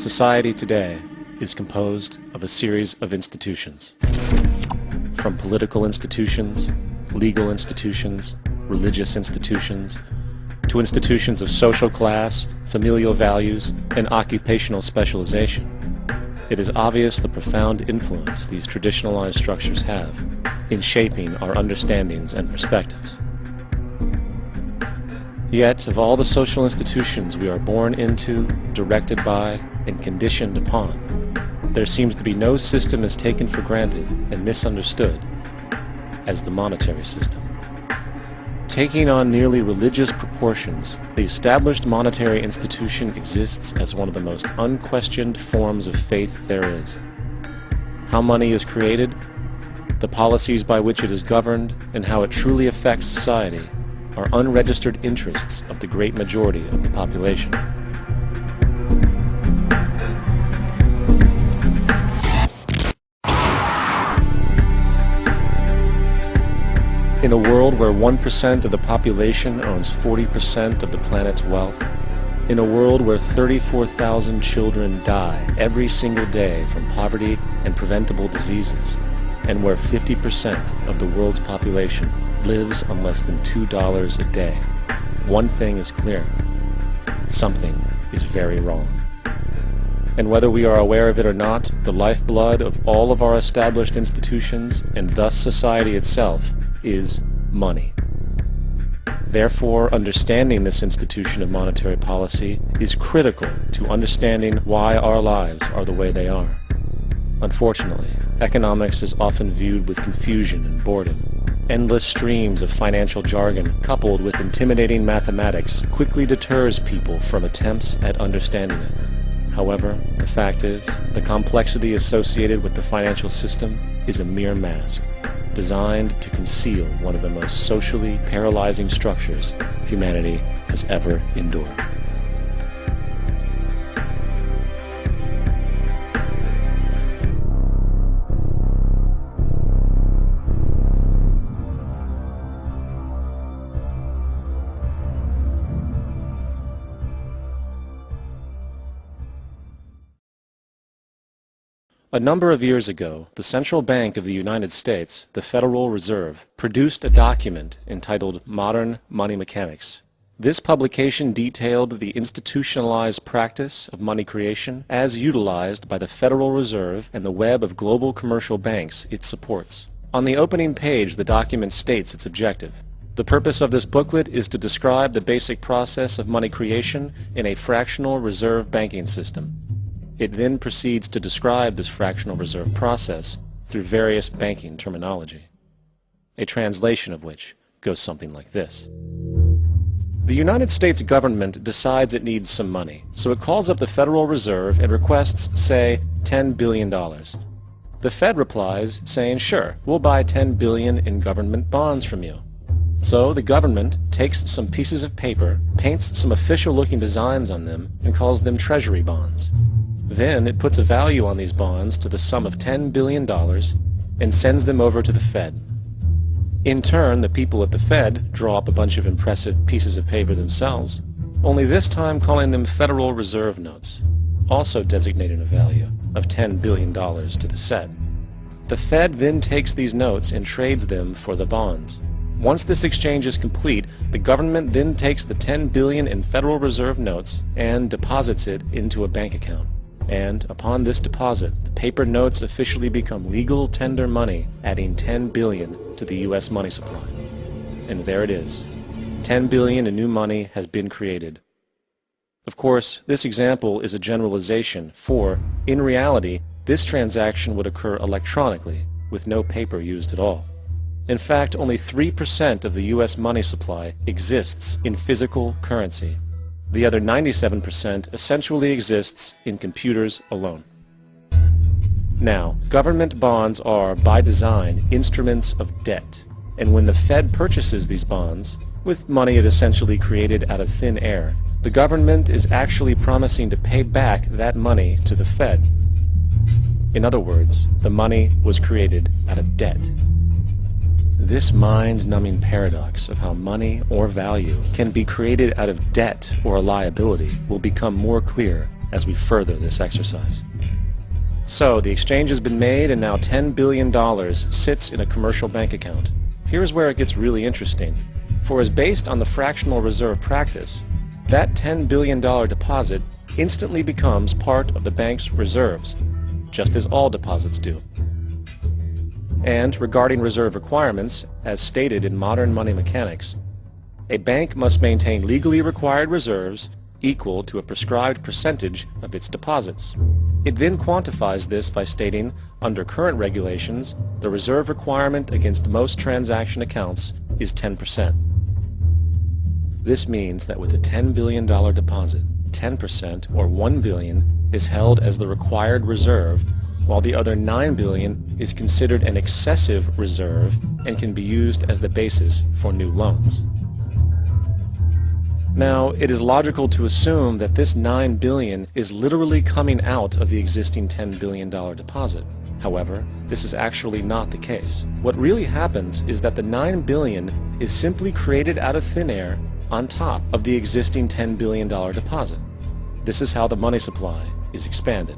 Society today is composed of a series of institutions. From political institutions, legal institutions, religious institutions, to institutions of social class, familial values, and occupational specialization. It is obvious the profound influence these traditionalized structures have in shaping our understandings and perspectives. Yet, of all the social institutions we are born into, directed by, and conditioned upon, there seems to be no system as taken for granted and misunderstood as the monetary system. Taking on nearly religious proportions, the established monetary institution exists as one of the most unquestioned forms of faith there is. How money is created, the policies by which it is governed, and how it truly affects society are unregistered interests of the great majority of the population. In a world where 1% of the population owns 40% of the planet's wealth, in a world where 34,000 children die every single day from poverty and preventable diseases, and where 50% of the world's population lives on less than $2 a day, one thing is clear: something is very wrong. And whether we are aware of it or not, the lifeblood of all of our established institutions, and thus society itself, is money. Therefore, understanding this institution of monetary policy is critical to understanding why our lives are the way they are. Unfortunately, economics is often viewed with confusion and boredom. Endless streams of financial jargon coupled with intimidating mathematics quickly deters people from attempts at understanding it. However, the fact is, the complexity associated with the financial system is a mere mask, designed to conceal one of the most socially paralyzing structures humanity has ever endured. A number of years ago, the Central Bank of the United States, the Federal Reserve, produced a document entitled Modern Money Mechanics. This publication detailed the institutionalized practice of money creation as utilized by the Federal Reserve and the web of global commercial banks it supports. On the opening page, the document states its objective. The purpose of this booklet is to describe the basic process of money creation in a fractional reserve banking system. It then proceeds to describe this fractional reserve process through various banking terminology, a translation of which goes something like this. The United States government decides it needs some money, so it calls up the Federal Reserve and requests, say, $10 billion. The Fed replies saying, sure, we'll buy $10 billion in government bonds from you. So the government takes some pieces of paper, paints some official-looking designs on them, and calls them treasury bonds. Then it puts a value on these bonds to the sum of $10 billion and sends them over to the Fed. In turn, the people at the Fed draw up a bunch of impressive pieces of paper themselves, only this time calling them Federal Reserve notes, also designating a value of $10 billion to the Fed. The Fed then takes these notes and trades them for the bonds. Once this exchange is complete, the government then takes the $10 billion in Federal Reserve notes and deposits it into a bank account. And upon this deposit, the paper notes officially become legal tender money, adding $10 billion to the U.S. money supply. And there it is. $10 billion in new money has been created. Of course, this example is a generalization, for, in reality, this transaction would occur electronically, with no paper used at all. In fact, only 3% of the U.S. money supply exists in physical currency. The other 97% essentially exists in computers alone. Now, government bonds are, by design, instruments of debt, and when the Fed purchases these bonds, with money it essentially created out of thin air, the government is actually promising to pay back that money to the Fed. In other words, the money was created out of debt. This mind-numbing paradox of how money or value can be created out of debt or a liability will become more clear as we further this exercise. So, the exchange has been made and now $10 billion sits in a commercial bank account. Here's where it gets really interesting. For as based on the fractional reserve practice, that $10 billion deposit instantly becomes part of the bank's reserves, just as all deposits do. And regarding reserve requirements, as stated in modern money mechanics, a bank must maintain legally required reserves equal to a prescribed percentage of its deposits. It then quantifies this by stating, under current regulations, the reserve requirement against most transaction accounts is 10%. This means that with a $10 billion deposit, 10% or $1 billion is held as the required reserve, while the other $9 billion is considered an excessive reserve and can be used as the basis for new loans. Now, it is logical to assume that this $9 billion is literally coming out of the existing $10 billion deposit. However, this is actually not the case. What really happens is that the $9 billion is simply created out of thin air on top of the existing $10 billion deposit. This is how the money supply is expanded.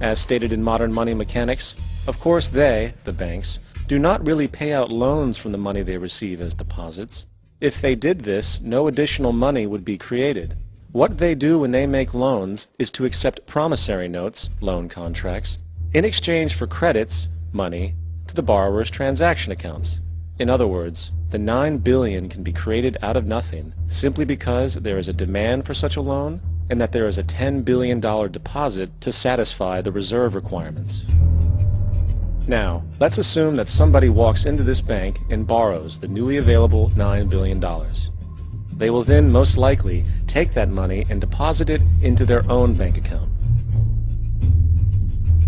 As stated in modern money mechanics, of course they, the banks, do not really pay out loans from the money they receive as deposits. If they did this, no additional money would be created. What they do when they make loans is to accept promissory notes, loan contracts, in exchange for credits, money, to the borrower's transaction accounts. In other words, the $9 billion can be created out of nothing simply because there is a demand for such a loan and that there is a $10 billion deposit to satisfy the reserve requirements. Now, let's assume that somebody walks into this bank and borrows the newly available $9 billion. They will then most likely take that money and deposit it into their own bank account.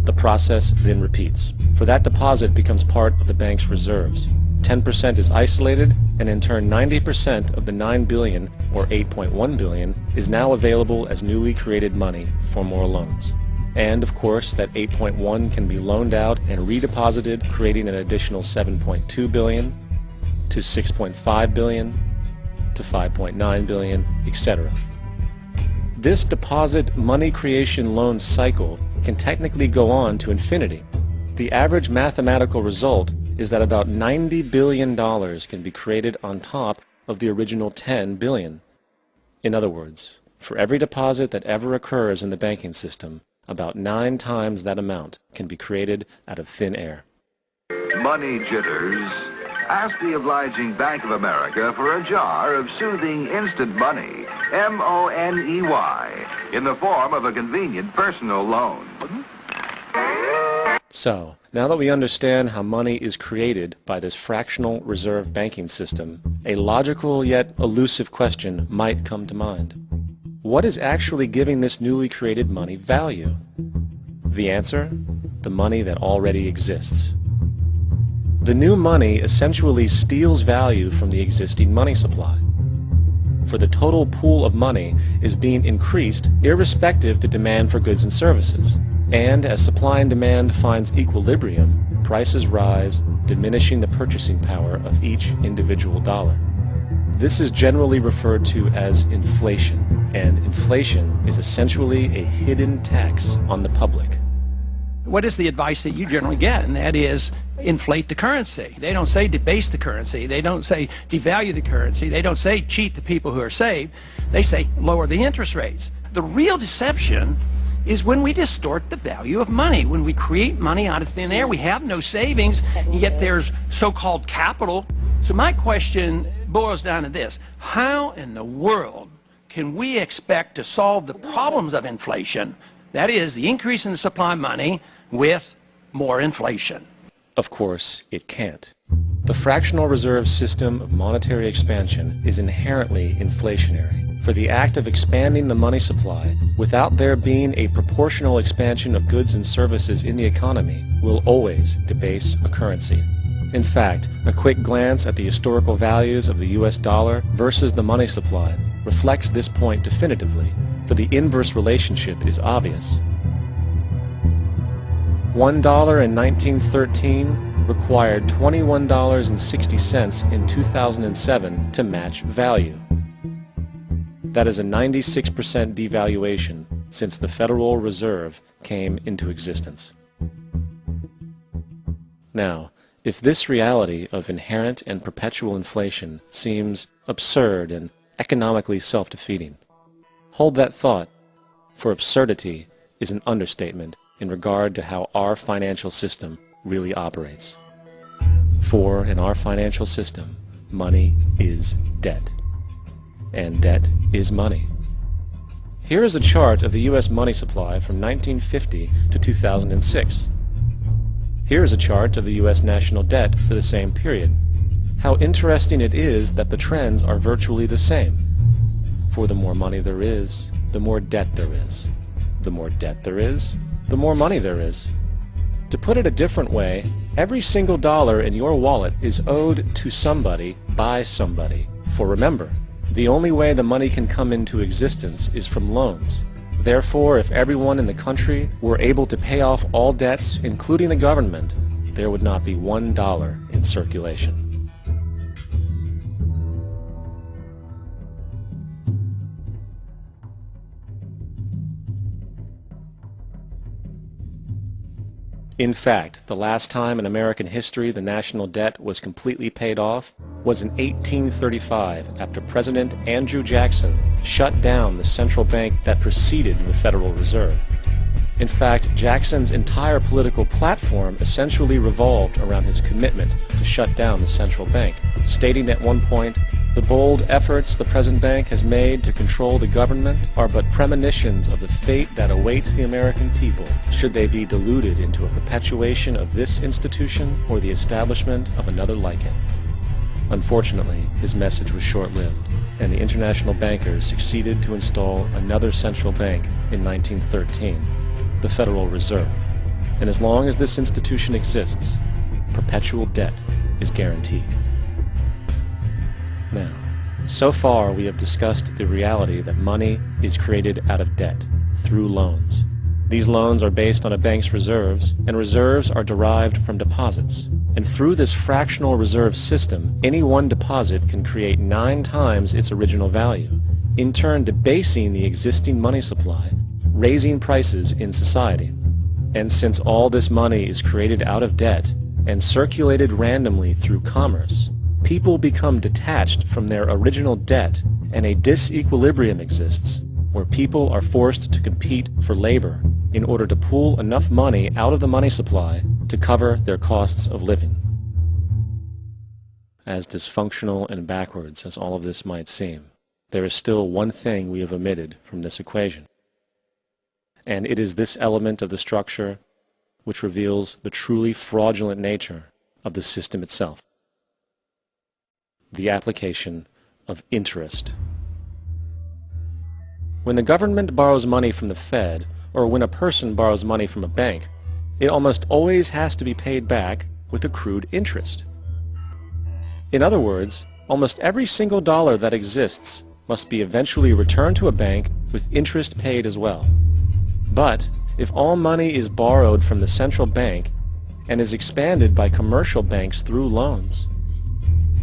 The process then repeats, for that deposit becomes part of the bank's reserves. 10% is isolated, and in turn 90% of the $9 billion, or $8.1 billion, is now available as newly created money for more loans. And, of course, that 8.1 can be loaned out and redeposited, creating an additional 7.2 billion, to 6.5 billion, to 5.9 billion, etc. This deposit money creation loan cycle can technically go on to infinity. The average mathematical result is that about $90 billion can be created on top of the original 10 billion. In other words, for every deposit that ever occurs in the banking system, about 9 times that amount can be created out of thin air. Money jitters? Ask the obliging Bank of America for a jar of soothing instant money, M-O-N-E-Y, in the form of a convenient personal loan. So, now that we understand how money is created by this fractional reserve banking system, a logical yet elusive question might come to mind. What is actually giving this newly created money value? The answer? The money that already exists. The new money essentially steals value from the existing money supply. For the total pool of money is being increased irrespective to demand for goods and services. And as supply and demand finds equilibrium, prices rise, diminishing the purchasing power of each individual dollar. This is generally referred to as inflation, and inflation is essentially a hidden tax on the public. What is the advice that you generally get? And that is, inflate the currency. They don't say debase the currency. They don't say devalue the currency. They don't say cheat the people who are saved. They say lower the interest rates. The real deception is when we distort the value of money. When we create money out of thin air, we have no savings, and yet there's so-called capital. So my question boils down to this: how in the world can we expect to solve the problems of inflation, that is, the increase in the supply of money, with more inflation? Of course, it can't. The fractional reserve system of monetary expansion is inherently inflationary. For the act of expanding the money supply, without there being a proportional expansion of goods and services in the economy, will always debase a currency. In fact, a quick glance at the historical values of the US dollar versus the money supply reflects this point definitively, for the inverse relationship is obvious. $1 in 1913 required $21.60 in 2007 to match value. That is a 96% devaluation since the Federal Reserve came into existence. Now, if this reality of inherent and perpetual inflation seems absurd and economically self-defeating, hold that thought, for absurdity is an understatement in regard to how our financial system really operates. For in our financial system, money is debt, and debt is money. Here is a chart of the U.S. money supply from 1950 to 2006. Here is a chart of the U.S. national debt for the same period. How interesting it is that the trends are virtually the same. For the more money there is, the more debt there is. The more debt there is, the more money there is. To put it a different way, every single dollar in your wallet is owed to somebody by somebody. For remember, the only way the money can come into existence is from loans. Therefore, if everyone in the country were able to pay off all debts, including the government, there would not be $1 in circulation. In fact, the last time in American history the national debt was completely paid off was in 1835 after President Andrew Jackson shut down the central bank that preceded the Federal Reserve. In fact, Jackson's entire political platform essentially revolved around his commitment to shut down the central bank, stating at one point, "The bold efforts the present bank has made to control the government are but premonitions of the fate that awaits the American people should they be deluded into a perpetuation of this institution or the establishment of another like it." Unfortunately, his message was short-lived, and the international bankers succeeded to install another central bank in 1913, the Federal Reserve. And as long as this institution exists, perpetual debt is guaranteed. Now, so far we have discussed the reality that money is created out of debt, through loans. These loans are based on a bank's reserves, and reserves are derived from deposits. And through this fractional reserve system, any one deposit can create 9 times its original value, in turn debasing the existing money supply, raising prices in society. And since all this money is created out of debt and circulated randomly through commerce, people become detached from their original debt, and a disequilibrium exists, where people are forced to compete for labor in order to pool enough money out of the money supply to cover their costs of living. As dysfunctional and backwards as all of this might seem, there is still one thing we have omitted from this equation. And it is this element of the structure which reveals the truly fraudulent nature of the system itself: the application of interest. When the government borrows money from the Fed, or when a person borrows money from a bank, it almost always has to be paid back with accrued interest. In other words, almost every single dollar that exists must be eventually returned to a bank with interest paid as well. But if all money is borrowed from the central bank and is expanded by commercial banks through loans,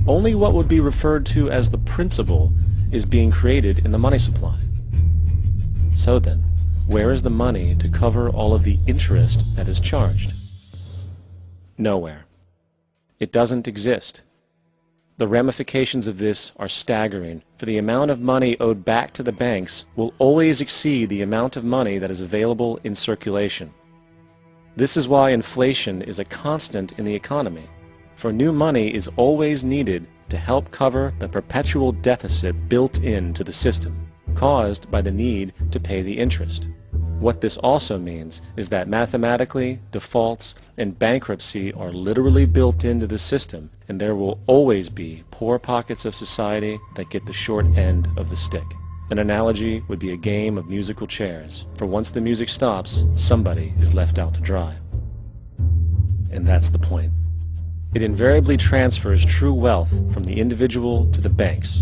only what would be referred to as the principal is being created in the money supply. So then, where is the money to cover all of the interest that is charged? Nowhere. It doesn't exist. The ramifications of this are staggering, for the amount of money owed back to the banks will always exceed the amount of money that is available in circulation. This is why inflation is a constant in the economy, for new money is always needed to help cover the perpetual deficit built into the system, caused by the need to pay the interest. What this also means is that mathematically, defaults and bankruptcy are literally built into the system, and there will always be poor pockets of society that get the short end of the stick. An analogy would be a game of musical chairs, for once the music stops, somebody is left out to dry. And that's the point. It invariably transfers true wealth from the individual to the banks.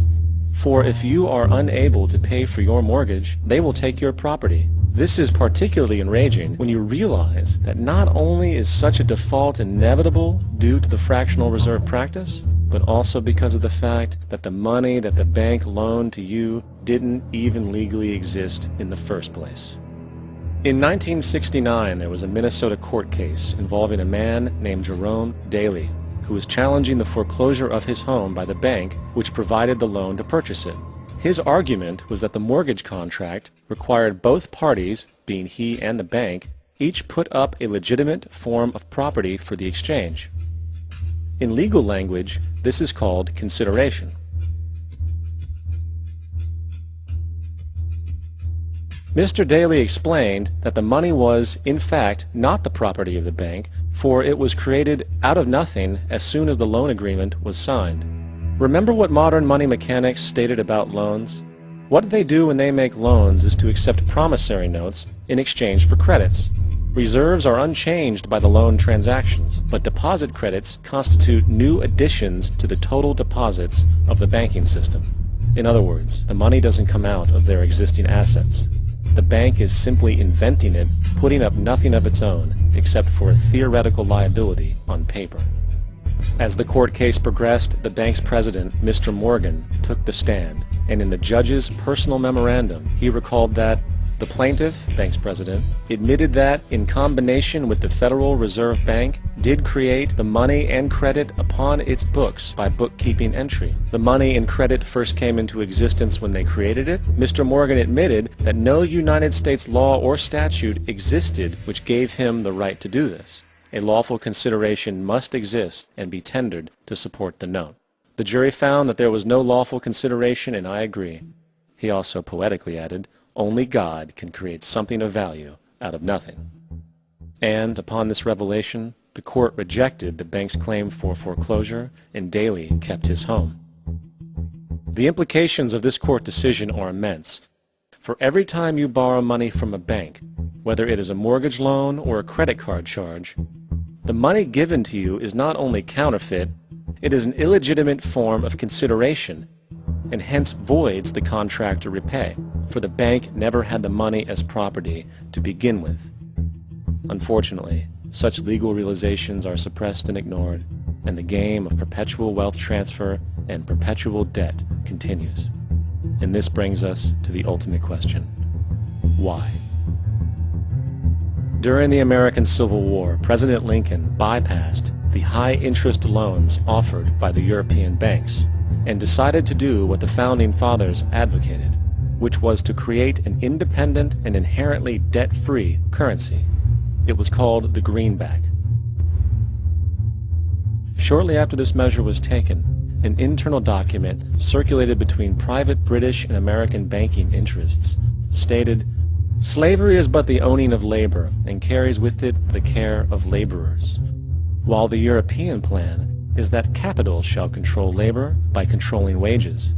For if you are unable to pay for your mortgage, they will take your property. This is particularly enraging when you realize that not only is such a default inevitable due to the fractional reserve practice, but also because of the fact that the money that the bank loaned to you didn't even legally exist in the first place. In 1969, there was a Minnesota court case involving a man named Jerome Daly, who was challenging the foreclosure of his home by the bank which provided the loan to purchase it. His argument was that the mortgage contract required both parties, being he and the bank, each put up a legitimate form of property for the exchange. In legal language, this is called consideration. Mr. Daly explained that the money was, in fact, not the property of the bank, for it was created out of nothing as soon as the loan agreement was signed. Remember what modern money mechanics stated about loans? What they do when they make loans is to accept promissory notes in exchange for credits. Reserves are unchanged by the loan transactions, but deposit credits constitute new additions to the total deposits of the banking system. In other words, the money doesn't come out of their existing assets. The bank is simply inventing it, putting up nothing of its own, except for a theoretical liability on paper. As the court case progressed, the bank's president, Mr. Morgan, took the stand, and in the judge's personal memorandum, he recalled that the plaintiff, bank's president, admitted that, in combination with the Federal Reserve Bank, did create the money and credit upon its books by bookkeeping entry. The money and credit first came into existence when they created it. Mr. Morgan admitted that no United States law or statute existed which gave him the right to do this. A lawful consideration must exist and be tendered to support the note. The jury found that there was no lawful consideration, and I agree. He also poetically added, "Only God can create something of value out of nothing." And upon this revelation, the court rejected the bank's claim for foreclosure, and Daly kept his home. The implications of this court decision are immense. For every time you borrow money from a bank, whether it is a mortgage loan or a credit card charge, the money given to you is not only counterfeit, it is an illegitimate form of consideration, and hence voids the contract to repay, for the bank never had the money as property to begin with. Unfortunately, such legal realizations are suppressed and ignored, and the game of perpetual wealth transfer and perpetual debt continues. And this brings us to the ultimate question: why? During the American Civil War, President Lincoln bypassed the high-interest loans offered by the European banks and decided to do what the Founding Fathers advocated, which was to create an independent and inherently debt-free currency. It was called the greenback. Shortly after this measure was taken, an internal document circulated between private British and American banking interests stated, "Slavery is but the owning of labor, and carries with it the care of laborers, while the European plan is that capital shall control labor by controlling wages.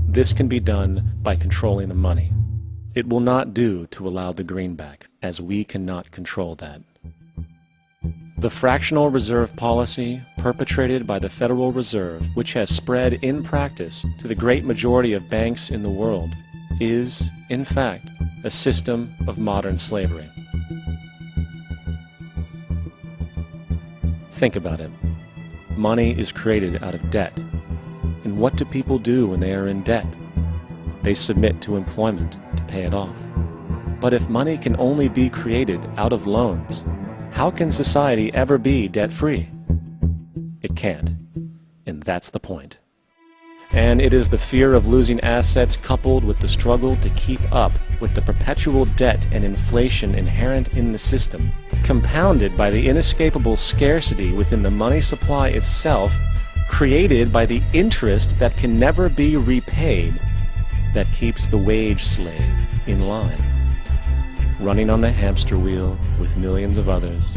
This can be done by controlling the money. It will not do to allow the greenback, as we cannot control that." The fractional reserve policy perpetrated by the Federal Reserve, which has spread in practice to the great majority of banks in the world, is, in fact, a system of modern slavery. Think about it. Money is created out of debt. And what do people do when they are in debt? They submit to employment to pay it off. But if money can only be created out of loans, how can society ever be debt-free? It can't. And that's the point. And it is the fear of losing assets coupled with the struggle to keep up with the perpetual debt and inflation inherent in the system, compounded by the inescapable scarcity within the money supply itself, created by the interest that can never be repaid, that keeps the wage slave in line, running on the hamster wheel with millions of others,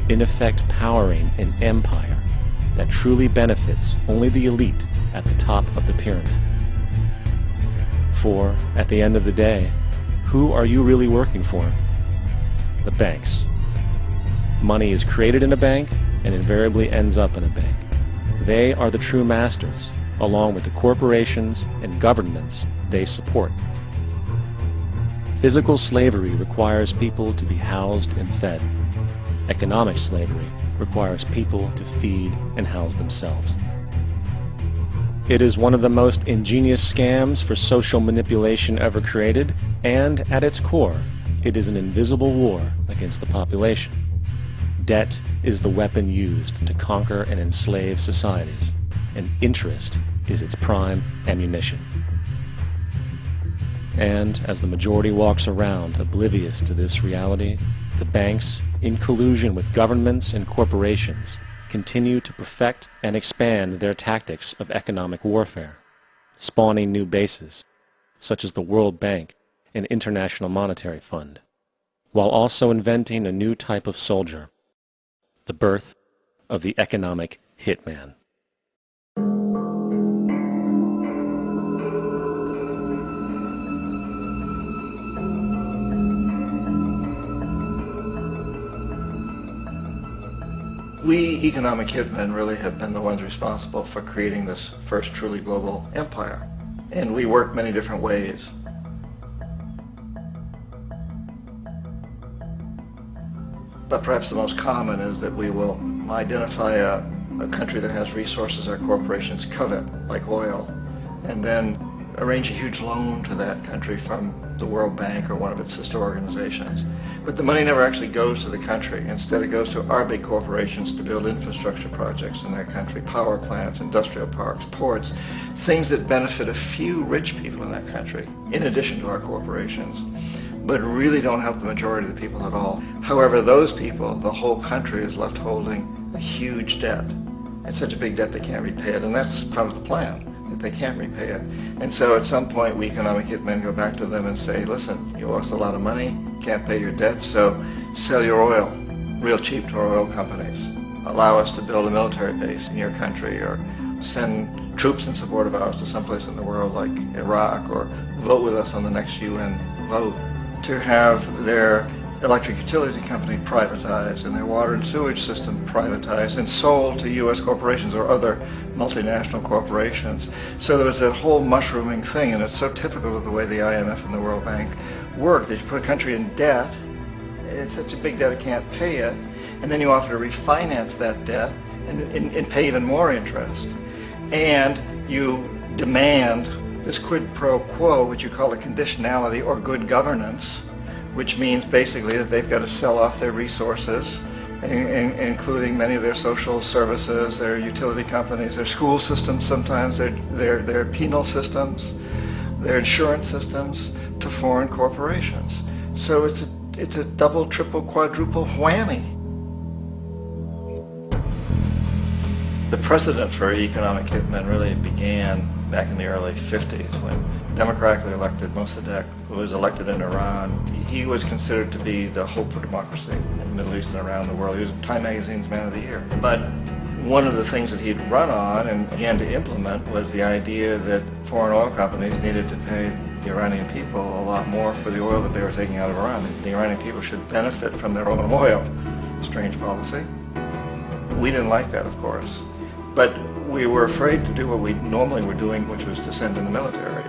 in effect powering an empire that truly benefits only the elite at the top of the pyramid. For, at the end of the day, who are you really working for? The banks. Money is created in a bank and invariably ends up in a bank. They are the true masters, along with the corporations and governments they support. Physical slavery requires people to be housed and fed. Economic slavery requires people to feed and house themselves. It is one of the most ingenious scams for social manipulation ever created, and at its core, It is an invisible war against the population. Debt is the weapon used to conquer and enslave societies, and interest is its prime ammunition. And as the majority walks around oblivious to this reality, the banks, in collusion with governments and corporations, continue to perfect and expand their tactics of economic warfare, spawning new bases, such as the World Bank and International Monetary Fund, while also inventing a new type of soldier, the birth of the economic hitman. We economic hitmen really have been the ones responsible for creating this first truly global empire. And we work many different ways. But perhaps the most common is that we will identify a country that has resources our corporations covet, like oil, and then arrange a huge loan to that country from the World Bank or one of its sister organizations. But the money never actually goes to the country. Instead, it goes to our big corporations to build infrastructure projects in that country, power plants, industrial parks, ports, things that benefit a few rich people in that country, in addition to our corporations, but really don't help the majority of the people at all. However, those people, the whole country is left holding a huge debt. It's such a big debt they can't repay it, and that's part of the plan, that they can't repay it. And so at some point, we economic hitmen go back to them and say, listen, you lost a lot of money, can't pay your debt, so sell your oil real cheap to our oil companies. Allow us to build a military base in your country, or send troops in support of ours to someplace in the world like Iraq, or vote with us on the next UN vote. To have their electric utility company privatized and their water and sewage system privatized and sold to U.S. corporations or other multinational corporations. So there was that whole mushrooming thing, and it's so typical of the way the IMF and the World Bank work, that you put a country in debt, it's such a big debt it can't pay it, and then you offer to refinance that debt and pay even more interest. And you demand this quid pro quo, which you call a conditionality or good governance, which means basically that they've got to sell off their resources, including many of their social services, their utility companies, their school systems sometimes, their penal systems, their insurance systems, to foreign corporations. So it's a double, triple, quadruple whammy. The precedent for economic hitmen really began back in the early 50s when democratically elected Mossadegh, who was elected in Iran. He was considered to be the hope for democracy in the Middle East and around the world. He was Time Magazine's Man of the Year. But one of the things that he'd run on and began to implement was the idea that foreign oil companies needed to pay the Iranian people a lot more for the oil that they were taking out of Iran. The Iranian people should benefit from their own oil. Strange policy. We didn't like that, of course. But we were afraid to do what we normally were doing, which was to send in the military.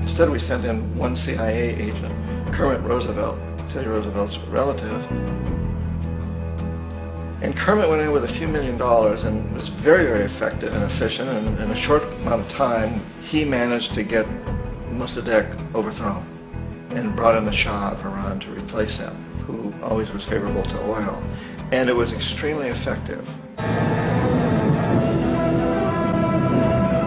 Instead, we sent in one CIA agent, Kermit Roosevelt, Teddy Roosevelt's relative. And Kermit went in with a few $1 million and was very, very effective and efficient. And in a short amount of time, he managed to get Mossadegh overthrown and brought in the Shah of Iran to replace him, who always was favorable to oil. And it was extremely effective.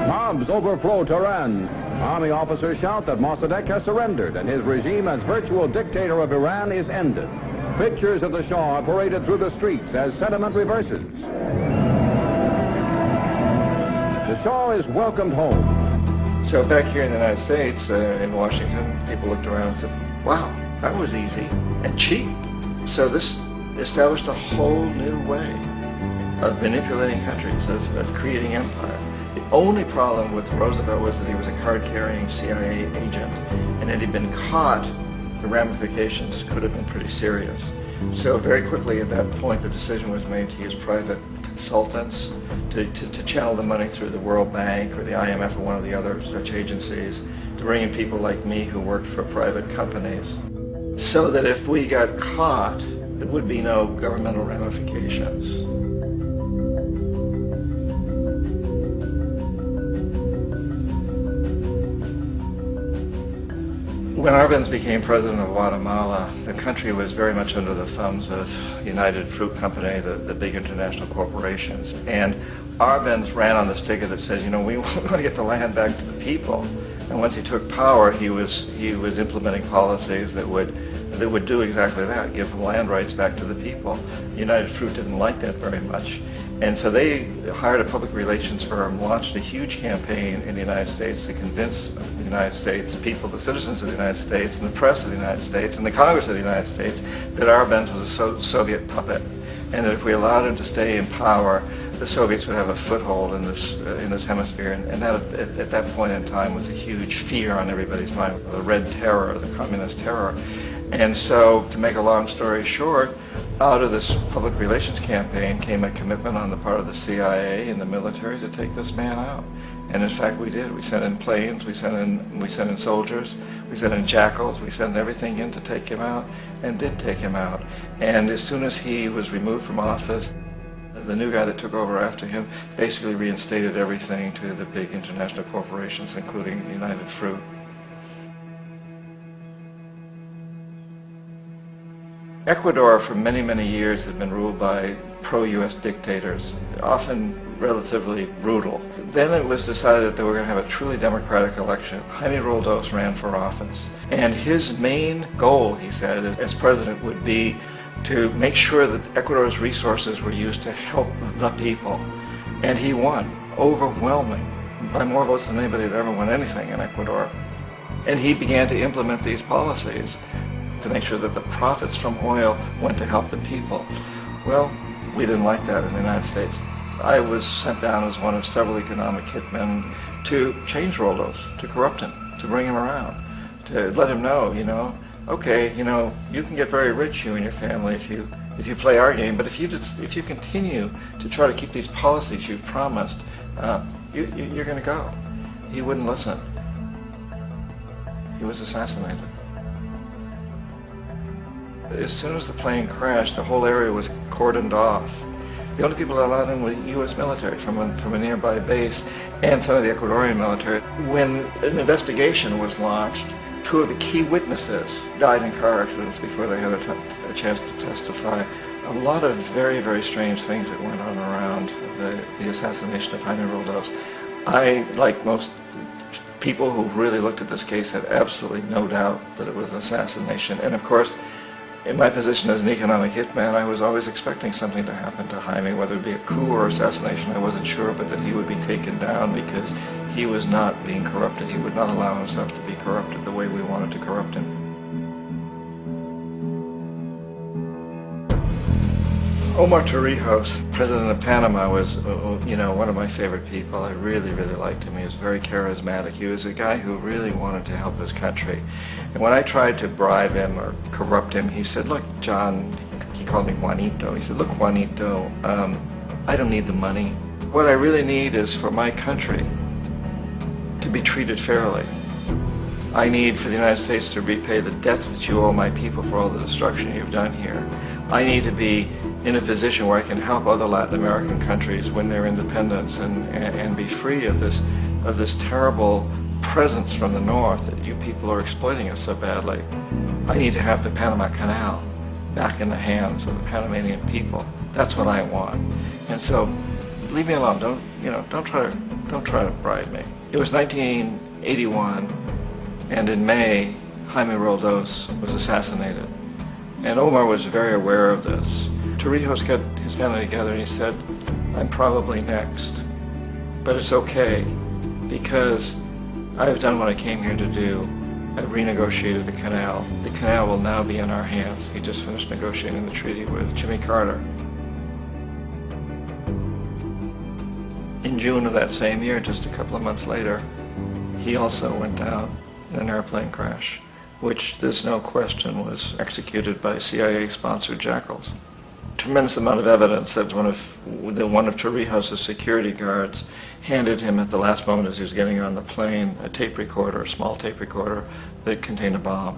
Mobs overflow Tehran. Army officers shout that Mossadegh has surrendered and his regime as virtual dictator of Iran is ended. Pictures of the Shah are paraded through the streets as sentiment reverses. The Shah is welcomed home. So back here in the United States, in Washington, people looked around and said, wow, that was easy and cheap. So this established a whole new way of manipulating countries, of creating empire. The only problem with Roosevelt was that he was a card-carrying CIA agent, and had he been caught, the ramifications could have been pretty serious. So very quickly at that point, the decision was made to use private consultants to channel the money through the World Bank or the IMF or one of the other such agencies, to bring in people like me who worked for private companies, so that if we got caught, there would be no governmental ramifications. When Arbenz became president of Guatemala, the country was very much under the thumbs of United Fruit Company, the big international corporations. And Arbenz ran on this ticket that says, you know, we want to get the land back to the people. And once he took power, he was implementing policies that would do exactly that, give the land rights back to the people. United Fruit didn't like that very much. And so they hired a public relations firm, launched a huge campaign in the United States to convince the United States people, the citizens of the United States, and the press of the United States, and the Congress of the United States, that Arbenz was a Soviet puppet, and that if we allowed him to stay in power, the Soviets would have a foothold in this hemisphere. And that, at that point in time, was a huge fear on everybody's mind, the Red Terror, the Communist terror. And so, to make a long story short, out of this public relations campaign came a commitment on the part of the CIA and the military to take this man out. And in fact, we did. We sent in planes, we sent in soldiers, we sent in jackals, we sent everything in to take him out, and did take him out. And as soon as he was removed from office, the new guy that took over after him basically reinstated everything to the big international corporations, including United Fruit. Ecuador for many, many years had been ruled by pro-U.S. dictators, often relatively brutal. Then it was decided that they were going to have a truly democratic election. Jaime Roldos ran for office. And his main goal, he said, as president would be to make sure that Ecuador's resources were used to help the people. And he won, overwhelming, by more votes than anybody had ever won anything in Ecuador. And he began to implement these policies to make sure that the profits from oil went to help the people. Well, we didn't like that in the United States. I was sent down as one of several economic hitmen to change Roldos, to corrupt him, to bring him around, to let him know, you know, okay, you know, you can get very rich, you and your family, if you play our game, but if you continue to try to keep these policies you've promised, you're going to go. He wouldn't listen. He was assassinated. As soon as the plane crashed, the whole area was cordoned off. The only people allowed in were U.S. military from a nearby base and some of the Ecuadorian military. When an investigation was launched, two of the key witnesses died in car accidents before they had a chance to testify. A lot of very, very strange things that went on around the assassination of Jaime Roldos. I, like most people who've really looked at this case, had absolutely no doubt that it was an assassination. And of course, in my position as an economic hitman, I was always expecting something to happen to Jaime, whether it be a coup or assassination, I wasn't sure, but that he would be taken down because he was not being corrupted. He would not allow himself to be corrupted the way we wanted to corrupt him. Omar Torrijos, president of Panama, was, you know, one of my favorite people. I really, really liked him. He was very charismatic. He was a guy who really wanted to help his country. And when I tried to bribe him or corrupt him, he said, look, John, he called me Juanito. He said, look, Juanito, I don't need the money. What I really need is for my country to be treated fairly. I need for the United States to repay the debts that you owe my people for all the destruction you've done here. I need to be in a position where I can help other Latin American countries win their independence and be free of this terrible presence from the north that you people are exploiting us so badly. I need to have the Panama Canal back in the hands of the Panamanian people. That's what I want. And so, leave me alone. Don't try to bribe me. It was 1981, and in May, Jaime Roldos was assassinated. And Omar was very aware of this. Torrijos got his family together and he said, I'm probably next, but it's okay because I've done what I came here to do. I've renegotiated the canal. The canal will now be in our hands. He just finished negotiating the treaty with Jimmy Carter. In June of that same year, just a couple of months later, he also went down in an airplane crash, which there's no question was executed by CIA-sponsored jackals. Tremendous amount of evidence that one of Torrijos' security guards handed him at the last moment as he was getting on the plane a tape recorder, a small tape recorder that contained a bomb.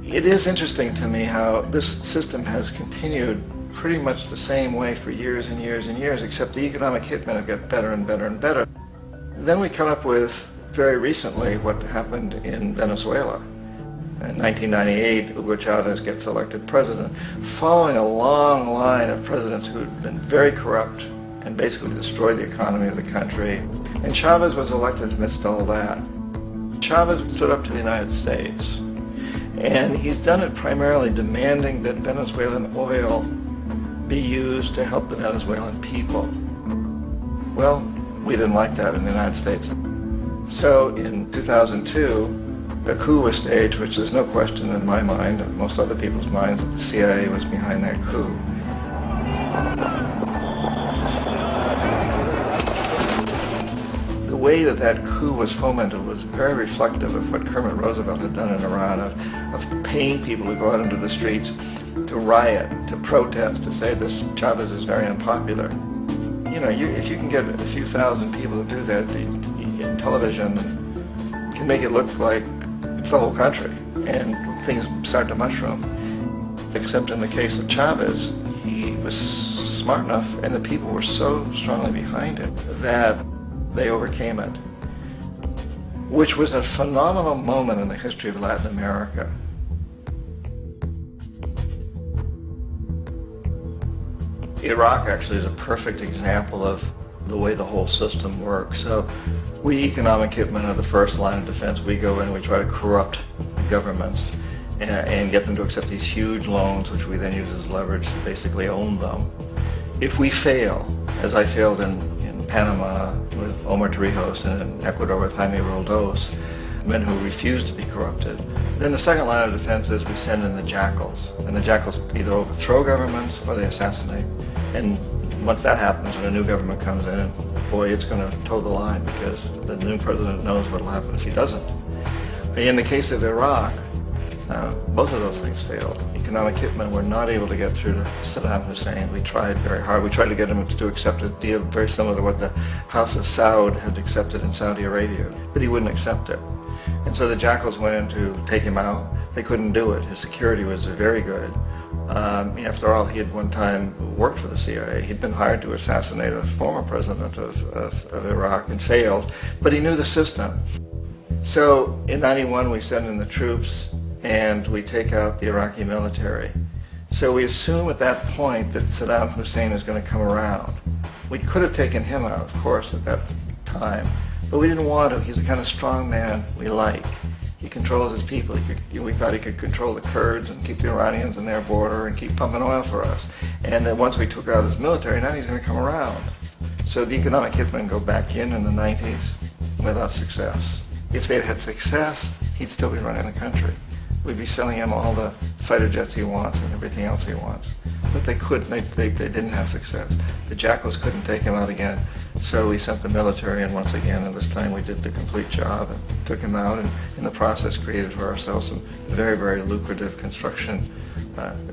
It is interesting to me how this system has continued pretty much the same way for years and years and years, except the economic hitmen have got better and better and better. Then we come up with, very recently, what happened in Venezuela. In 1998, Hugo Chavez gets elected president, following a long line of presidents who had been very corrupt and basically destroyed the economy of the country. And Chavez was elected amidst all that. Chavez stood up to the United States, and he's done it primarily demanding that Venezuelan oil be used to help the Venezuelan people. Well, we didn't like that in the United States. So in 2002, a coup was staged, which there's no question in my mind, and most other people's minds, that the CIA was behind that coup. The way that that coup was fomented was very reflective of what Kermit Roosevelt had done in Iran, of paying people to go out into the streets, to riot, to protest, to say this Chavez is very unpopular. You know, if you can get a few thousand people to do that in television, can make it look like it's the whole country, and things start to mushroom. Except in the case of Chavez, he was smart enough, and the people were so strongly behind him that they overcame it, which was a phenomenal moment in the history of Latin America. Iraq actually is a perfect example of the way the whole system works. So we economic hitmen are the first line of defense. We go in and we try to corrupt governments and get them to accept these huge loans, which we then use as leverage to basically own them. If we fail, as I failed in Panama with Omar Torrijos and in Ecuador with Jaime Roldos, men who refused to be corrupted, then the second line of defense is we send in the jackals. And the jackals either overthrow governments or they assassinate. And once that happens and a new government comes in, boy, it's going to toe the line because the new president knows what will happen if he doesn't. In the case of Iraq, both of those things failed. Economic hitmen were not able to get through to Saddam Hussein. We tried very hard. We tried to get him to accept a deal very similar to what the House of Saud had accepted in Saudi Arabia, but he wouldn't accept it. And so the jackals went in to take him out. They couldn't do it. His security was very good. After all, he had one time worked for the CIA. He'd been hired to assassinate a former president of Iraq and failed, but he knew the system. So in '91 we send in the troops and we take out the Iraqi military. So we assume at that point that Saddam Hussein is going to come around. We could have taken him out, of course, at that time, but we didn't want to. He's the kind of strong man we like. He controls his people. We thought he could control the Kurds and keep the Iranians in their border and keep pumping oil for us. And then once we took out his military, now he's going to come around. So the economic hitmen go back in the 90s without success. If they'd had success, he'd still be running the country. We'd be selling him all the fighter jets he wants and everything else he wants. But they couldn't. They didn't have success. The jackals couldn't take him out again. So we sent the military in once again, and this time we did the complete job and took him out, and in the process created for ourselves some very, very lucrative construction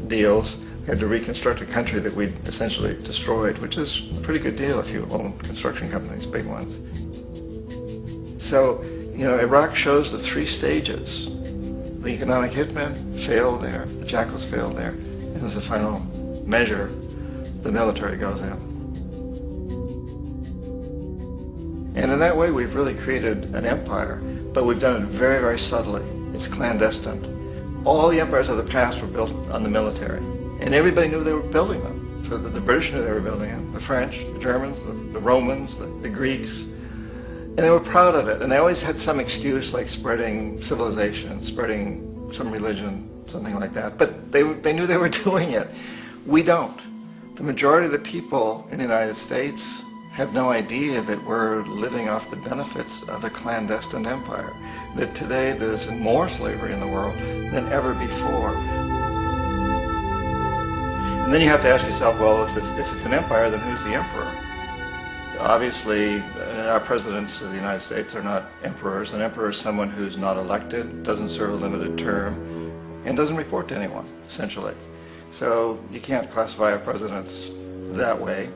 deals. We had to reconstruct a country that we'd essentially destroyed, which is a pretty good deal if you own construction companies, big ones. So, you know, Iraq shows the three stages. The economic hitmen failed there, the jackals failed there, and as a final measure, the military goes in. And in that way, we've really created an empire, but we've done it very, very subtly. It's clandestine. All the empires of the past were built on the military, and everybody knew they were building them. So the British knew they were building them, the French, the Germans, the Romans, the Greeks, and they were proud of it. And they always had some excuse, like spreading civilization, spreading some religion, something like that. But they knew they were doing it. We don't. The majority of the people in the United States have no idea that we're living off the benefits of a clandestine empire, that today there's more slavery in the world than ever before. And then you have to ask yourself, well, if it's an empire, then who's the emperor? Obviously, our presidents of the United States are not emperors. An emperor is someone who's not elected, doesn't serve a limited term, and doesn't report to anyone, essentially. So you can't classify our presidents that way.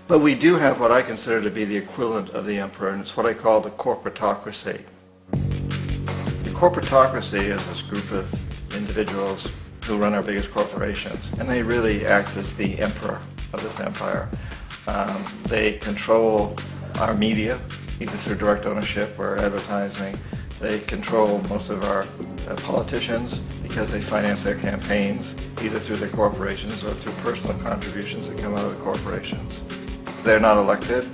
But we do have what I consider to be the equivalent of the emperor, and it's what I call the corporatocracy. The corporatocracy is this group of individuals, who run our biggest corporations, and they really act as the emperor of this empire. They control our media, either through direct ownership or advertising. They control most of our politicians because they finance their campaigns, either through their corporations or through personal contributions that come out of the corporations. They're not elected.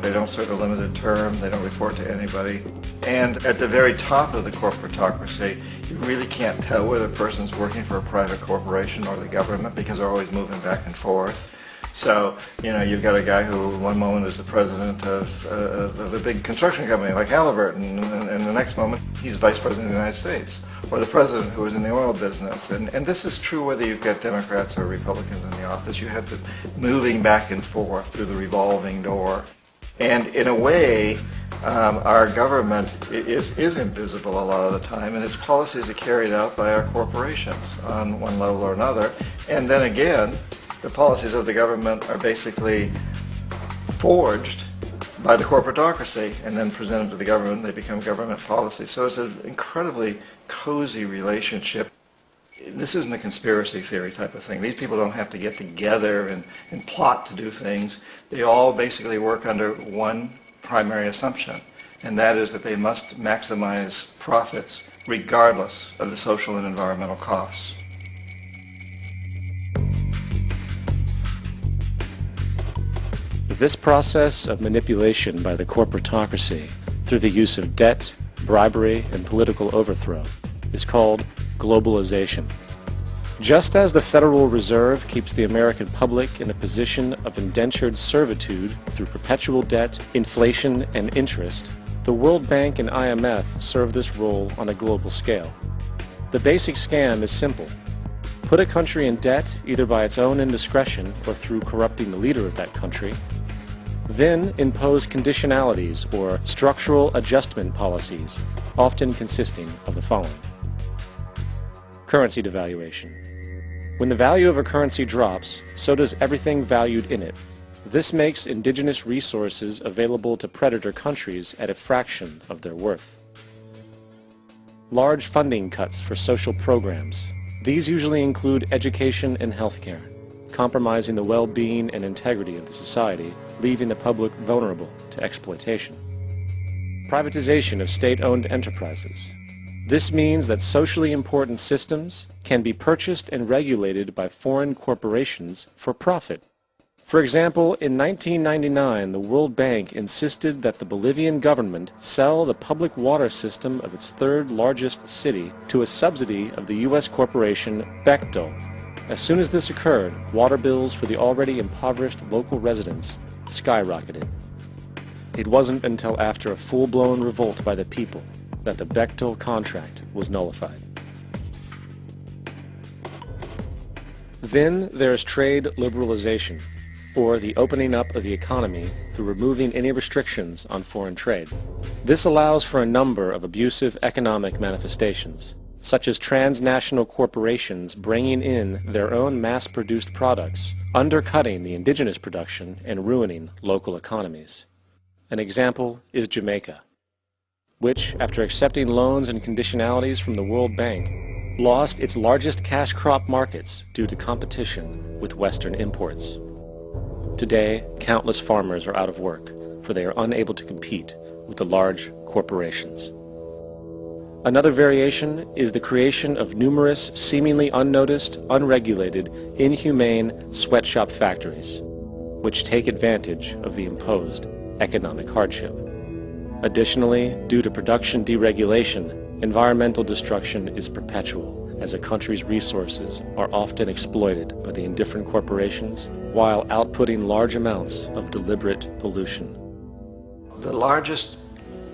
They don't serve a limited term. They don't report to anybody. And at the very top of the corporatocracy, you really can't tell whether a person's working for a private corporation or the government because they're always moving back and forth. So, you've got a guy who one moment is the president of a big construction company like Halliburton, and the next moment he's vice president of the United States, or the president who is in the oil business. And this is true whether you've got Democrats or Republicans in the office. You have the moving back and forth through the revolving door. And in a way, our government is invisible a lot of the time, and its policies are carried out by our corporations on one level or another. And then again, the policies of the government are basically forged by the corporatocracy and then presented to the government. They become government policy. So it's an incredibly cozy relationship. This isn't a conspiracy theory type of thing. These people don't have to get together and plot to do things. They all basically work under one primary assumption, and that is that they must maximize profits regardless of the social and environmental costs. This process of manipulation by the corporatocracy through the use of debt, bribery, and political overthrow is called globalization. Just as the Federal Reserve keeps the American public in a position of indentured servitude through perpetual debt, inflation, and interest, the World Bank and IMF serve this role on a global scale. The basic scam is simple. Put a country in debt either by its own indiscretion or through corrupting the leader of that country, then impose conditionalities or structural adjustment policies, often consisting of the following. Currency devaluation. When the value of a currency drops, so does everything valued in it. This makes indigenous resources available to predator countries at a fraction of their worth. Large funding cuts for social programs. These usually include education and healthcare, compromising the well-being and integrity of the society, leaving the public vulnerable to exploitation. Privatization of state-owned enterprises. This means that socially important systems can be purchased and regulated by foreign corporations for profit. For example, in 1999, the World Bank insisted that the Bolivian government sell the public water system of its third largest city to a subsidy of the U.S. corporation Bechtel. As soon as this occurred, water bills for the already impoverished local residents skyrocketed. It wasn't until after a full-blown revolt by the people that the Bechtel contract was nullified. Then there's trade liberalization, or the opening up of the economy through removing any restrictions on foreign trade. This allows for a number of abusive economic manifestations, such as transnational corporations bringing in their own mass-produced products, undercutting the indigenous production and ruining local economies. An example is Jamaica, which, after accepting loans and conditionalities from the World Bank, lost its largest cash crop markets due to competition with Western imports. Today, countless farmers are out of work, for they are unable to compete with the large corporations. Another variation is the creation of numerous seemingly unnoticed, unregulated, inhumane sweatshop factories, which take advantage of the imposed economic hardship. Additionally, due to production deregulation, environmental destruction is perpetual, as a country's resources are often exploited by the indifferent corporations while outputting large amounts of deliberate pollution. The largest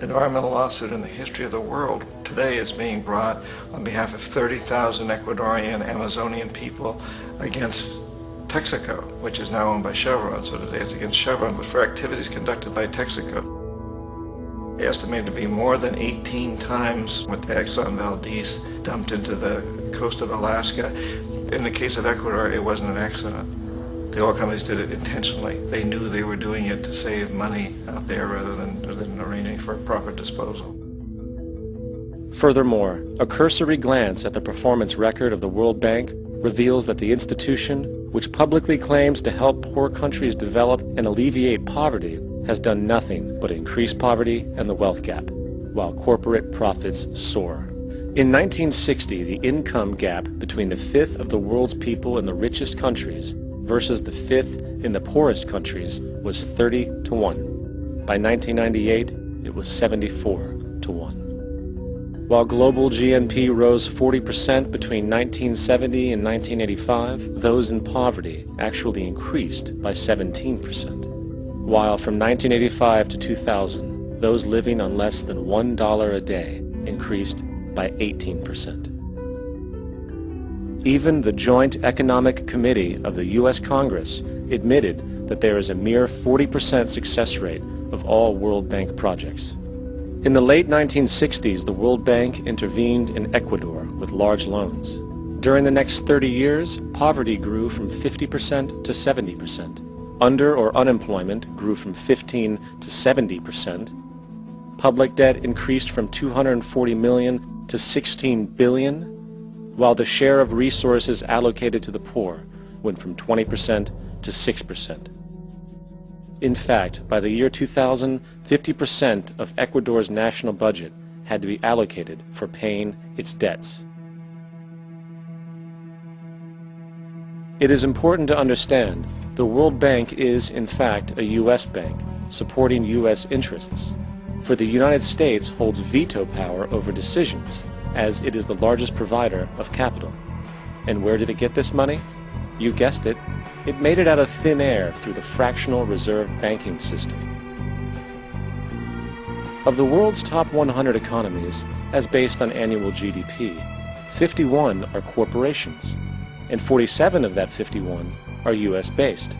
environmental lawsuit in the history of the world today is being brought on behalf of 30,000 Ecuadorian Amazonian people against Texaco, which is now owned by Chevron. So today it's against Chevron, but for activities conducted by Texaco. Estimated to be more than 18 times what the Exxon Valdez dumped into the coast of Alaska. In the case of Ecuador, it wasn't an accident. The oil companies did it intentionally. They knew they were doing it to save money out there rather than arranging for proper disposal. Furthermore, a cursory glance at the performance record of the World Bank reveals that the institution, which publicly claims to help poor countries develop and alleviate poverty, has done nothing but increase poverty and the wealth gap, while corporate profits soar. In 1960, the income gap between the fifth of the world's people in the richest countries versus the fifth in the poorest countries was 30 to 1. By 1998, it was 74 to 1. While global GNP rose 40% between 1970 and 1985, those in poverty actually increased by 17%. While from 1985 to 2000, those living on less than $1 a day increased by 18%. Even the Joint Economic Committee of the U.S. Congress admitted that there is a mere 40% success rate of all World Bank projects. In the late 1960s, the World Bank intervened in Ecuador with large loans. During the next 30 years, poverty grew from 50% to 70%. Under or unemployment grew from 15 to 70%. Public debt increased from 240 million to 16 billion, while the share of resources allocated to the poor went from 20% to 6%. In fact, by the year 2000, 50% of Ecuador's national budget had to be allocated for paying its debts. It is important to understand the World Bank is, in fact, a U.S. bank supporting U.S. interests, for the United States holds veto power over decisions, as it is the largest provider of capital. And where did it get this money? You guessed it. It made it out of thin air through the fractional reserve banking system. Of the world's top 100 economies, as based on annual GDP, 51 are corporations, and 47 of that 51 are U.S.-based.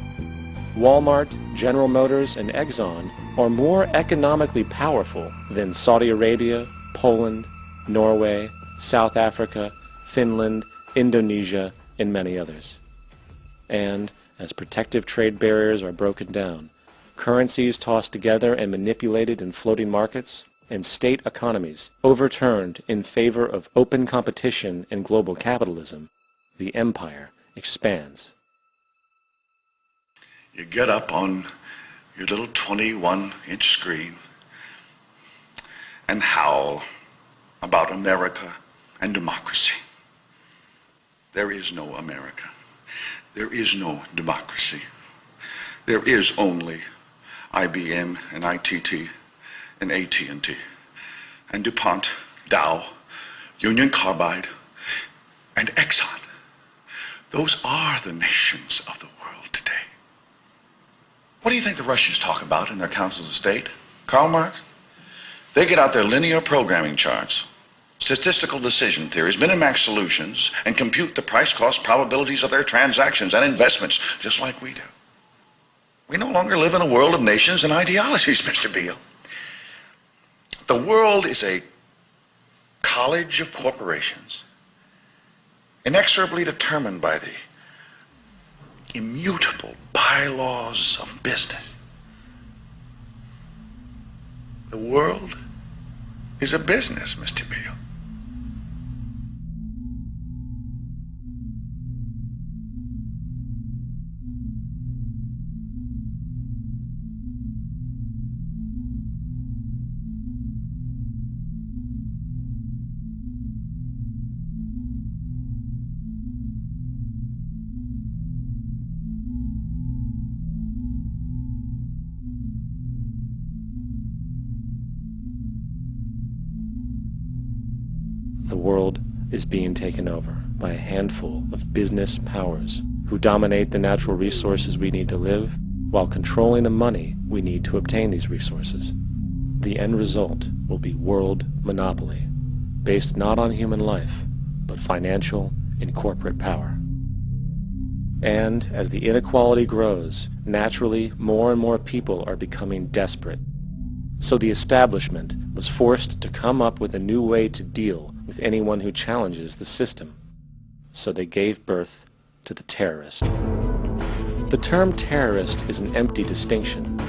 Walmart, General Motors, and Exxon are more economically powerful than Saudi Arabia, Poland, Norway, South Africa, Finland, Indonesia, and many others. And as protective trade barriers are broken down, currencies tossed together and manipulated in floating markets, and state economies overturned in favor of open competition and global capitalism, the empire expands. You get up on your little 21-inch screen and howl about America and democracy. There is no America. There is no democracy. There is only IBM and ITT and AT&T and DuPont, Dow, Union Carbide, and Exxon. Those are the nations of the world today. What do you think the Russians talk about in their councils of state? Karl Marx? They get out their linear programming charts, statistical decision theories, Minimax solutions, and compute the price-cost probabilities of their transactions and investments, just like we do. We no longer live in a world of nations and ideologies, Mr. Beale. The world is a college of corporations, inexorably determined by the immutable bylaws of business. The world is a business, Mr. Beale. The world is being taken over by a handful of business powers who dominate the natural resources we need to live while controlling the money we need to obtain these resources. The end result will be world monopoly, based not on human life, but financial and corporate power. And as the inequality grows, naturally more and more people are becoming desperate. So the establishment was forced to come up with a new way to deal with anyone who challenges the system. So they gave birth to the terrorist. The term terrorist is an empty distinction,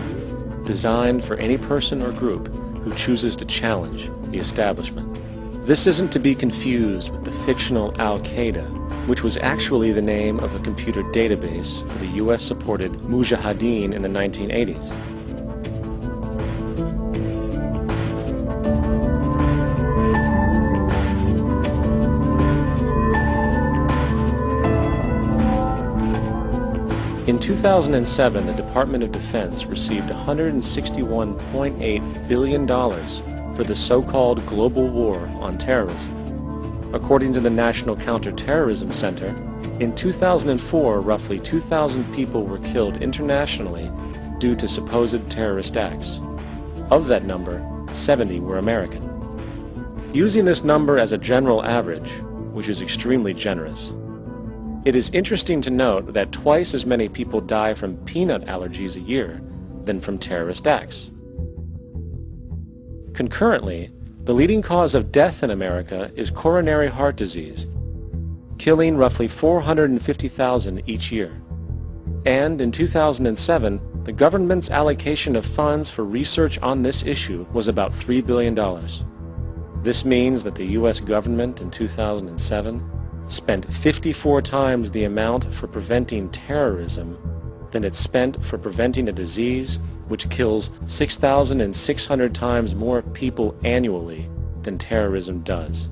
designed for any person or group who chooses to challenge the establishment. This isn't to be confused with the fictional Al-Qaeda which was actually the name of a computer database for the US-supported Mujahideen in the 1980s. In 2007, the Department of Defense received $161.8 billion for the so-called global war on terrorism. According to the National Counterterrorism Center, in 2004, roughly 2,000 people were killed internationally due to supposed terrorist acts. Of that number, 70 were American. Using this number as a general average, which is extremely generous, it is interesting to note that twice as many people die from peanut allergies a year than from terrorist acts. Concurrently, the leading cause of death in America is coronary heart disease, killing roughly 450,000 each year. And in 2007, the government's allocation of funds for research on this issue was about $3 billion. This means that the U.S. government in 2007 spent 54 times the amount for preventing terrorism than it spent for preventing a disease which kills 6,600 times more people annually than terrorism does.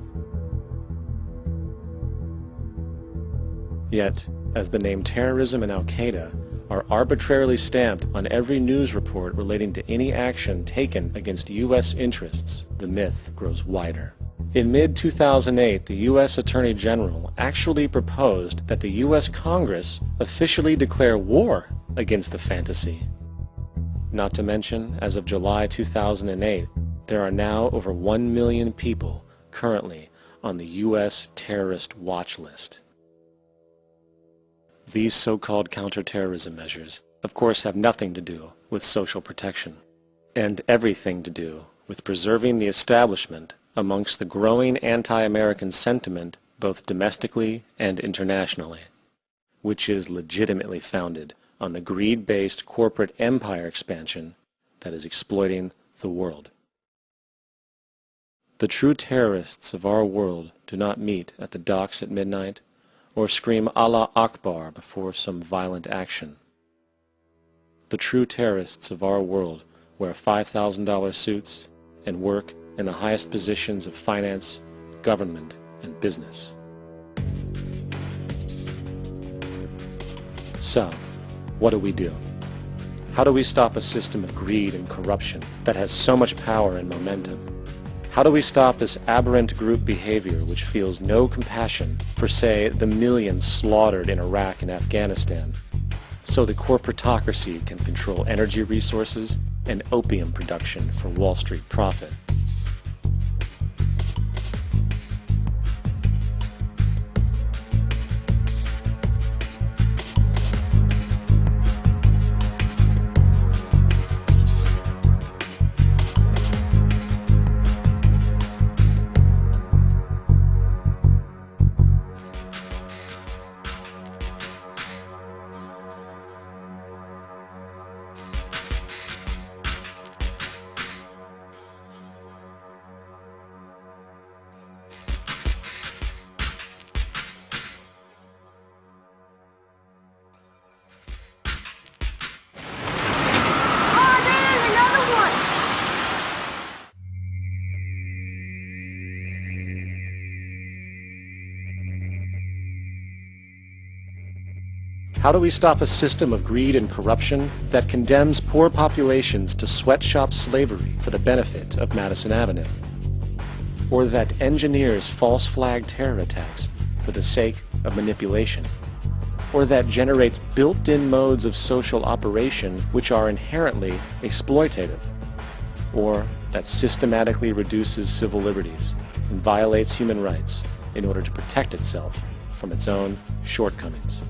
Yet, as the name terrorism and Al-Qaeda are arbitrarily stamped on every news report relating to any action taken against U.S. interests, the myth grows wider. In mid-2008, the U.S. Attorney General actually proposed that the U.S. Congress officially declare war against the fantasy. Not to mention, as of July 2008, there are now over 1 million people currently on the U.S. terrorist watch list. These so-called counterterrorism measures, of course, have nothing to do with social protection, and everything to do with preserving the establishment amongst the growing anti-American sentiment both domestically and internationally, which is legitimately founded on the greed-based corporate empire expansion that is exploiting the world. The true terrorists of our world do not meet at the docks at midnight or scream Allah Akbar before some violent action. The true terrorists of our world wear $5,000 suits and work in the highest positions of finance, government, and business. So, what do? How do we stop a system of greed and corruption that has so much power and momentum? How do we stop this aberrant group behavior which feels no compassion for, say, the millions slaughtered in Iraq and Afghanistan, so the corporatocracy can control energy resources and opium production for Wall Street profit? How do we stop a system of greed and corruption that condemns poor populations to sweatshop slavery for the benefit of Madison Avenue? Or that engineers false flag terror attacks for the sake of manipulation? Or that generates built-in modes of social operation which are inherently exploitative? Or that systematically reduces civil liberties and violates human rights in order to protect itself from its own shortcomings?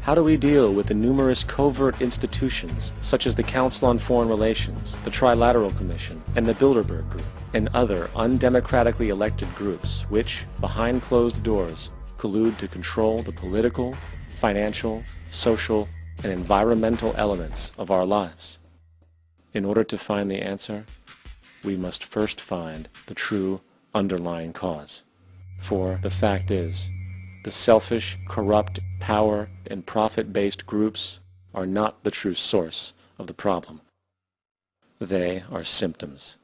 How do we deal with the numerous covert institutions such as the Council on Foreign Relations, the Trilateral Commission, and the Bilderberg Group, and other undemocratically elected groups which, behind closed doors, collude to control the political, financial, social, and environmental elements of our lives? In order to find the answer, we must first find the true underlying cause. For the fact is, The selfish, corrupt, power, and profit-based groups are not the true source of the problem. They are symptoms.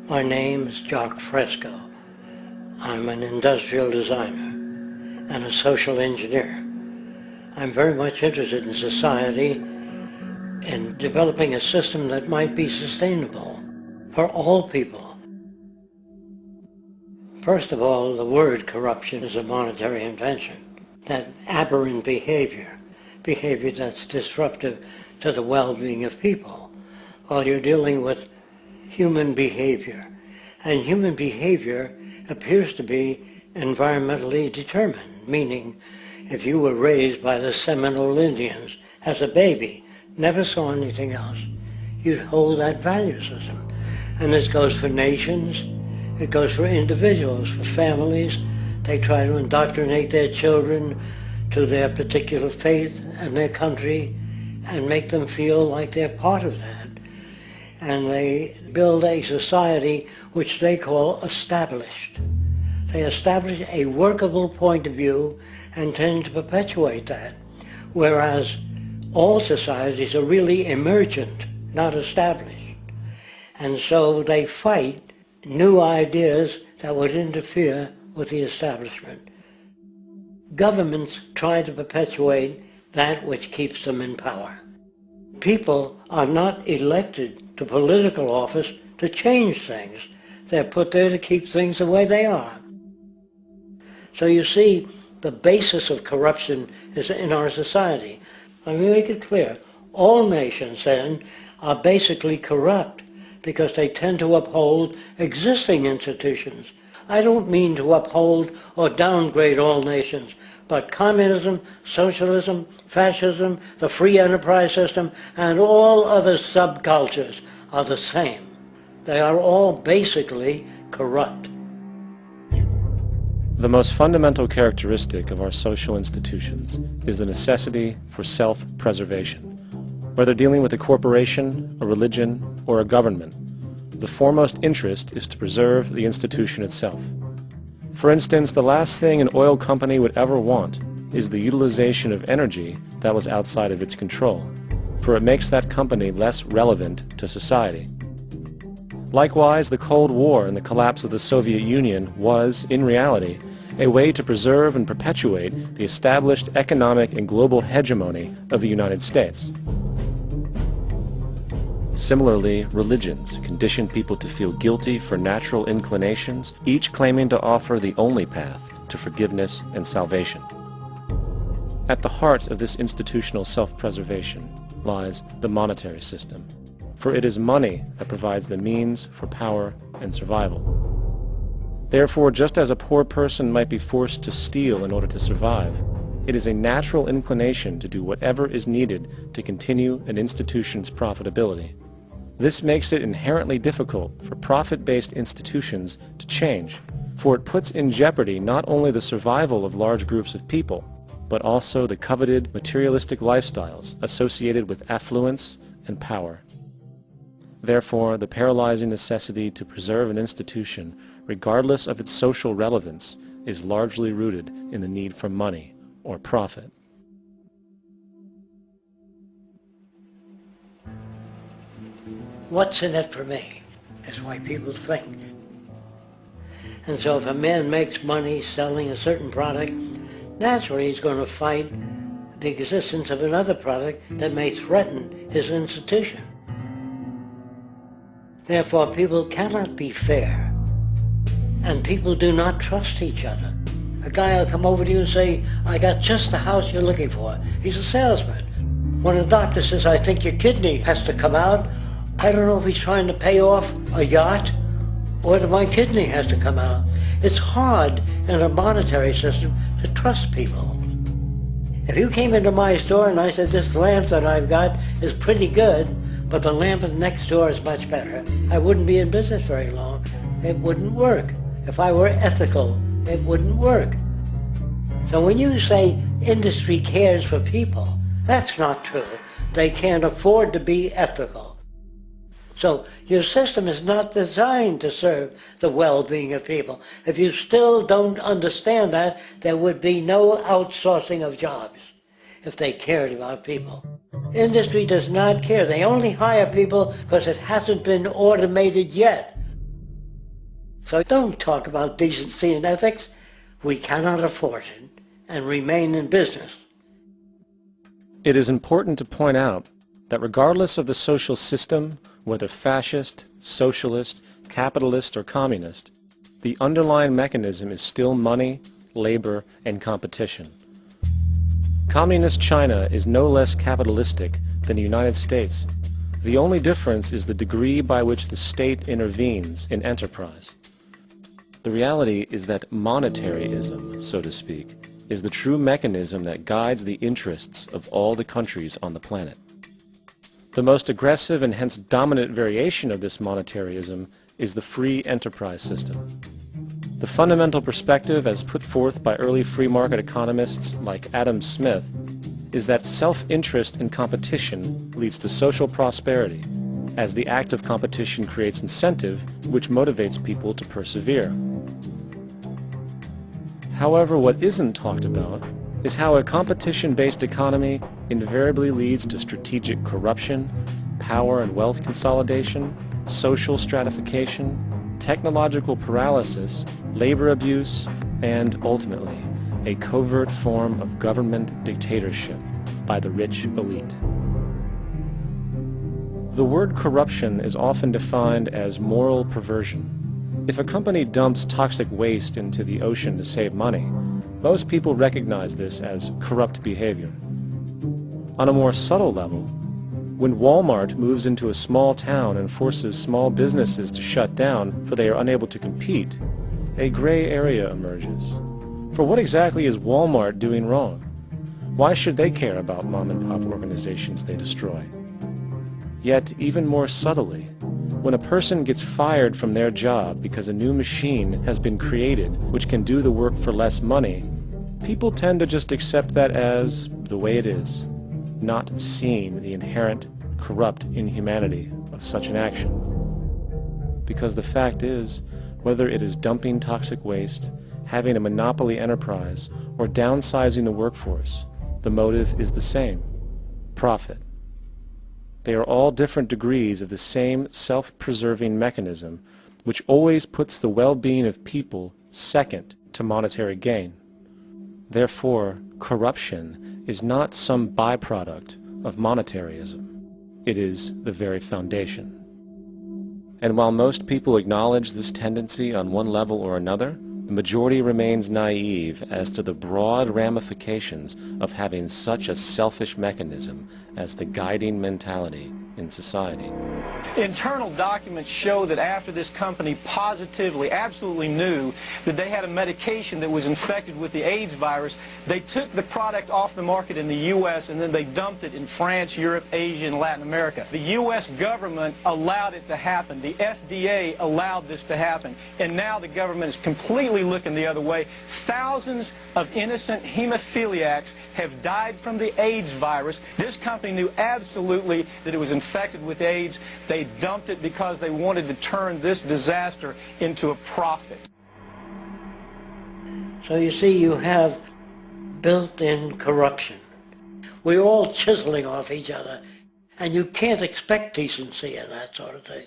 My name is Jock Fresco. I'm an industrial designer and a social engineer. I'm very much interested in society and developing a system that might be sustainable for all people. First of all, the word corruption is a monetary invention. That aberrant behavior that's disruptive to the well-being of people, while you're dealing with human behavior. And human behavior appears to be environmentally determined, meaning if you were raised by the Seminole Indians as a baby, never saw anything else, you'd hold that value system. And this goes for nations, it goes for individuals, for families. They try to indoctrinate their children to their particular faith and their country and make them feel like they're part of that. And they build a society which they call established. They establish a workable point of view and tend to perpetuate that, whereas all societies are really emergent, not established. And so they fight new ideas that would interfere with the establishment. Governments try to perpetuate that which keeps them in power. People are not elected to political office to change things. They're put there to keep things the way they are. So you see, the basis of corruption is in our society. Let me make it clear. All nations then are basically corrupt because they tend to uphold existing institutions. I don't mean to uphold or downgrade all nations, but communism, socialism, fascism, the free enterprise system, and all other subcultures are the same. They are all basically corrupt. The most fundamental characteristic of our social institutions is the necessity for self-preservation. Whether dealing with a corporation, a religion, or a government, the foremost interest is to preserve the institution itself. For instance, the last thing an oil company would ever want is the utilization of energy that was outside of its control, for it makes that company less relevant to society. Likewise, the Cold War and the collapse of the Soviet Union was, in reality, a way to preserve and perpetuate the established economic and global hegemony of the United States. Similarly, religions condition people to feel guilty for natural inclinations, each claiming to offer the only path to forgiveness and salvation. At the heart of this institutional self-preservation lies the monetary system, for it is money that provides the means for power and survival. Therefore, just as a poor person might be forced to steal in order to survive, it is a natural inclination to do whatever is needed to continue an institution's profitability. This makes it inherently difficult for profit-based institutions to change, for it puts in jeopardy not only the survival of large groups of people, but also the coveted materialistic lifestyles associated with affluence and power. Therefore, the paralyzing necessity to preserve an institution, regardless of its social relevance, is largely rooted in the need for money or profit. What's in it for me is why people think. And so if a man makes money selling a certain product, naturally he's going to fight the existence of another product that may threaten his institution. Therefore, people cannot be fair, and people do not trust each other. A guy will come over to you and say, I got just the house you're looking for. He's a salesman. When a doctor says, I think your kidney has to come out, I don't know if he's trying to pay off a yacht or that my kidney has to come out. It's hard in a monetary system to trust people. If you came into my store and I said, this lamp that I've got is pretty good, but the lamp next door is much better, I wouldn't be in business very long. It wouldn't work. If I were ethical it wouldn't work. So when you say industry cares for people, that's not true. They can't afford to be ethical. So your system is not designed to serve the well-being of people. If you still don't understand that, there would be no outsourcing of jobs if they cared about people. Industry does not care. They only hire people because it hasn't been automated yet. So don't talk about decency and ethics. We cannot afford it and remain in business. It is important to point out that regardless of the social system, whether fascist, socialist, capitalist, or communist, the underlying mechanism is still money, labor, and competition. Communist China is no less capitalistic than the United States. The only difference is the degree by which the state intervenes in enterprise. The reality is that monetaryism, so to speak, is the true mechanism that guides the interests of all the countries on the planet. The most aggressive and hence dominant variation of this monetaryism is the free enterprise system. The fundamental perspective as put forth by early free market economists like Adam Smith is that self-interest in competition leads to social prosperity, as the act of competition creates incentive which motivates people to persevere. However, what isn't talked about is how a competition-based economy invariably leads to strategic corruption, power and wealth consolidation, social stratification, technological paralysis, labor abuse, and, ultimately, a covert form of government dictatorship by the rich elite. The word corruption is often defined as moral perversion. If a company dumps toxic waste into the ocean to save money, most people recognize this as corrupt behavior. On a more subtle level, when Walmart moves into a small town and forces small businesses to shut down for they are unable to compete, a gray area emerges. For what exactly is Walmart doing wrong? Why should they care about mom-and-pop organizations they destroy? Yet, even more subtly, when a person gets fired from their job because a new machine has been created which can do the work for less money, people tend to just accept that as the way it is, not seeing the inherent, corrupt inhumanity of such an action. Because the fact is, whether it is dumping toxic waste, having a monopoly enterprise, or downsizing the workforce, the motive is the same: profit. They are all different degrees of the same self-preserving mechanism which always puts the well-being of people second to monetary gain. Therefore, corruption is not some byproduct of monetaryism. It is the very foundation. And while most people acknowledge this tendency on one level or another, the majority remains naive as to the broad ramifications of having such a selfish mechanism as the guiding mentality in society. Internal documents show that after this company positively, absolutely knew that they had a medication that was infected with the AIDS virus, they took the product off the market in the U.S. and then they dumped it in France, Europe, Asia, and Latin America. The U.S. government allowed it to happen. The FDA allowed this to happen. And now the government is completely looking the other way. Thousands of innocent hemophiliacs have died from the AIDS virus. This company knew absolutely that it was infected with AIDS. They dumped it because they wanted to turn this disaster into a profit. So you see, you have built-in corruption. We're all chiseling off each other, and you can't expect decency in that sort of thing.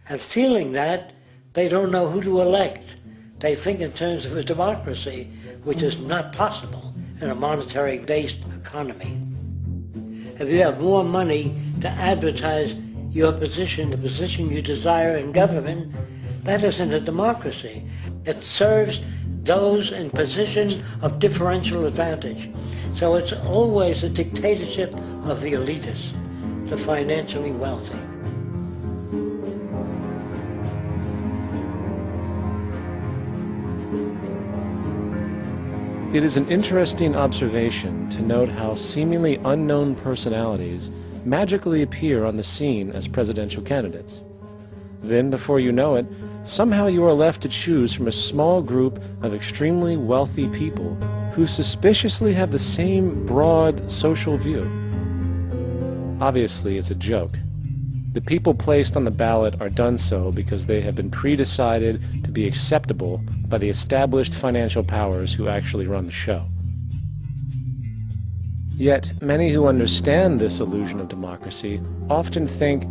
And feeling that, they don't know who to elect. They think in terms of a democracy, which is not possible in a monetary-based economy. If you have more money to advertise your position, the position you desire in government, that isn't a democracy. It serves those in positions of differential advantage. So it's always a dictatorship of the elitists, the financially wealthy. It is an interesting observation to note how seemingly unknown personalities magically appear on the scene as presidential candidates. Then, before you know it, somehow you are left to choose from a small group of extremely wealthy people who suspiciously have the same broad social view. Obviously, it's a joke. The people placed on the ballot are done so because they have been pre-decided to be acceptable by the established financial powers who actually run the show. Yet, many who understand this illusion of democracy often think,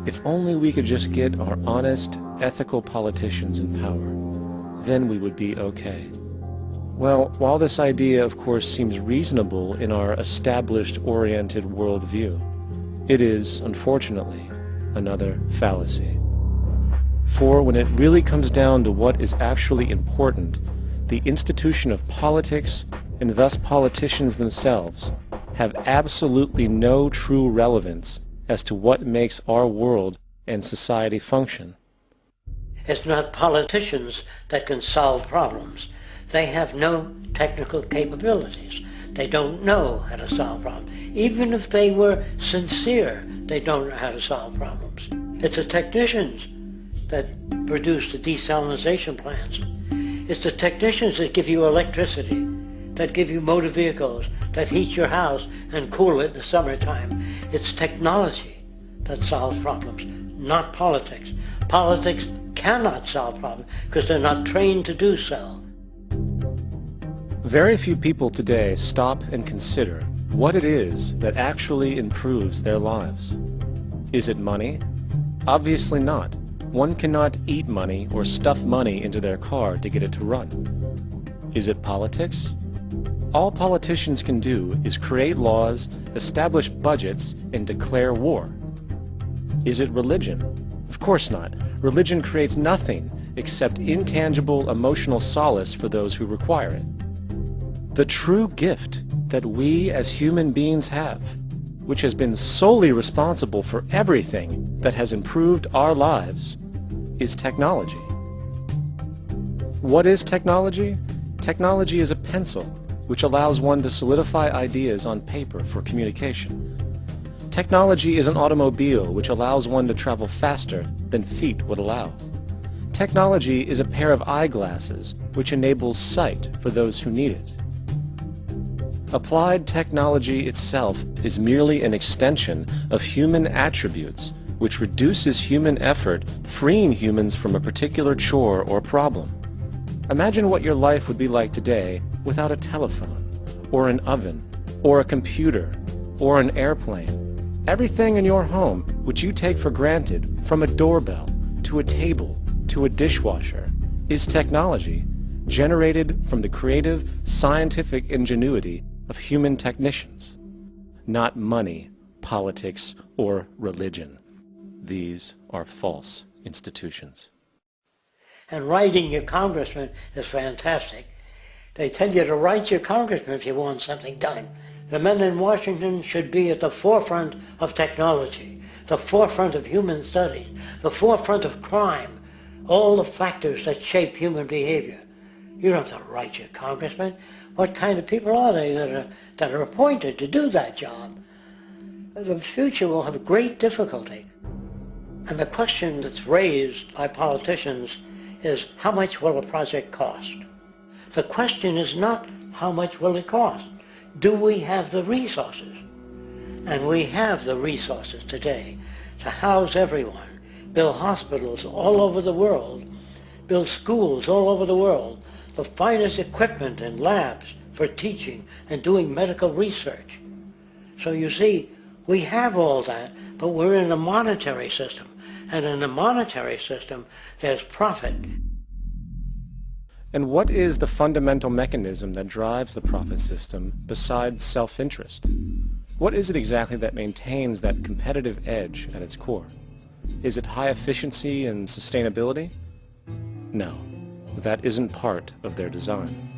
if only we could just get our honest, ethical politicians in power, then we would be okay. Well, while this idea, of course, seems reasonable in our established-oriented worldview, it is, unfortunately, another fallacy. For when it really comes down to what is actually important, the institution of politics, and thus politicians themselves, have absolutely no true relevance as to what makes our world and society function. It's not politicians that can solve problems. They have no technical capabilities. They don't know how to solve problems. Even if they were sincere, they don't know how to solve problems. It's the technicians that produce the desalination plants. It's the technicians that give you electricity, that give you motor vehicles, that heat your house and cool it in the summertime. It's technology that solves problems, not politics. Politics cannot solve problems because they're not trained to do so. Very few people today stop and consider what it is that actually improves their lives. Is it money? Obviously not. One cannot eat money or stuff money into their car to get it to run. Is it politics? All politicians can do is create laws, establish budgets, and declare war. Is it religion? Of course not. Religion creates nothing except intangible emotional solace for those who require it. The true gift that we as human beings have, which has been solely responsible for everything that has improved our lives, is technology. What is technology? Technology is a pencil which allows one to solidify ideas on paper for communication. Technology is an automobile which allows one to travel faster than feet would allow. Technology is a pair of eyeglasses which enables sight for those who need it. Applied technology itself is merely an extension of human attributes which reduces human effort, freeing humans from a particular chore or problem. Imagine what your life would be like today without a telephone, or an oven, or a computer, or an airplane. Everything in your home, which you take for granted, from a doorbell, to a table, to a dishwasher, is technology generated from the creative, scientific ingenuity of human technicians, not money, politics, or religion. These are false institutions. And writing your congressman is fantastic. They tell you to write your congressman if you want something done. The men in Washington should be at the forefront of technology, the forefront of human studies, the forefront of crime, all the factors that shape human behavior. You don't have to write your congressman. What kind of people are they that are appointed to do that job? The future will have great difficulty. And the question that's raised by politicians is, how much will a project cost? The question is not how much will it cost. Do we have the resources? And we have the resources today to house everyone, build hospitals all over the world, build schools all over the world, the finest equipment and labs for teaching and doing medical research. So you see, we have all that, but we're in a monetary system. And in a monetary system, there's profit. And what is the fundamental mechanism that drives the profit system besides self-interest? What is it exactly that maintains that competitive edge at its core? Is it high efficiency and sustainability? No, that isn't part of their design.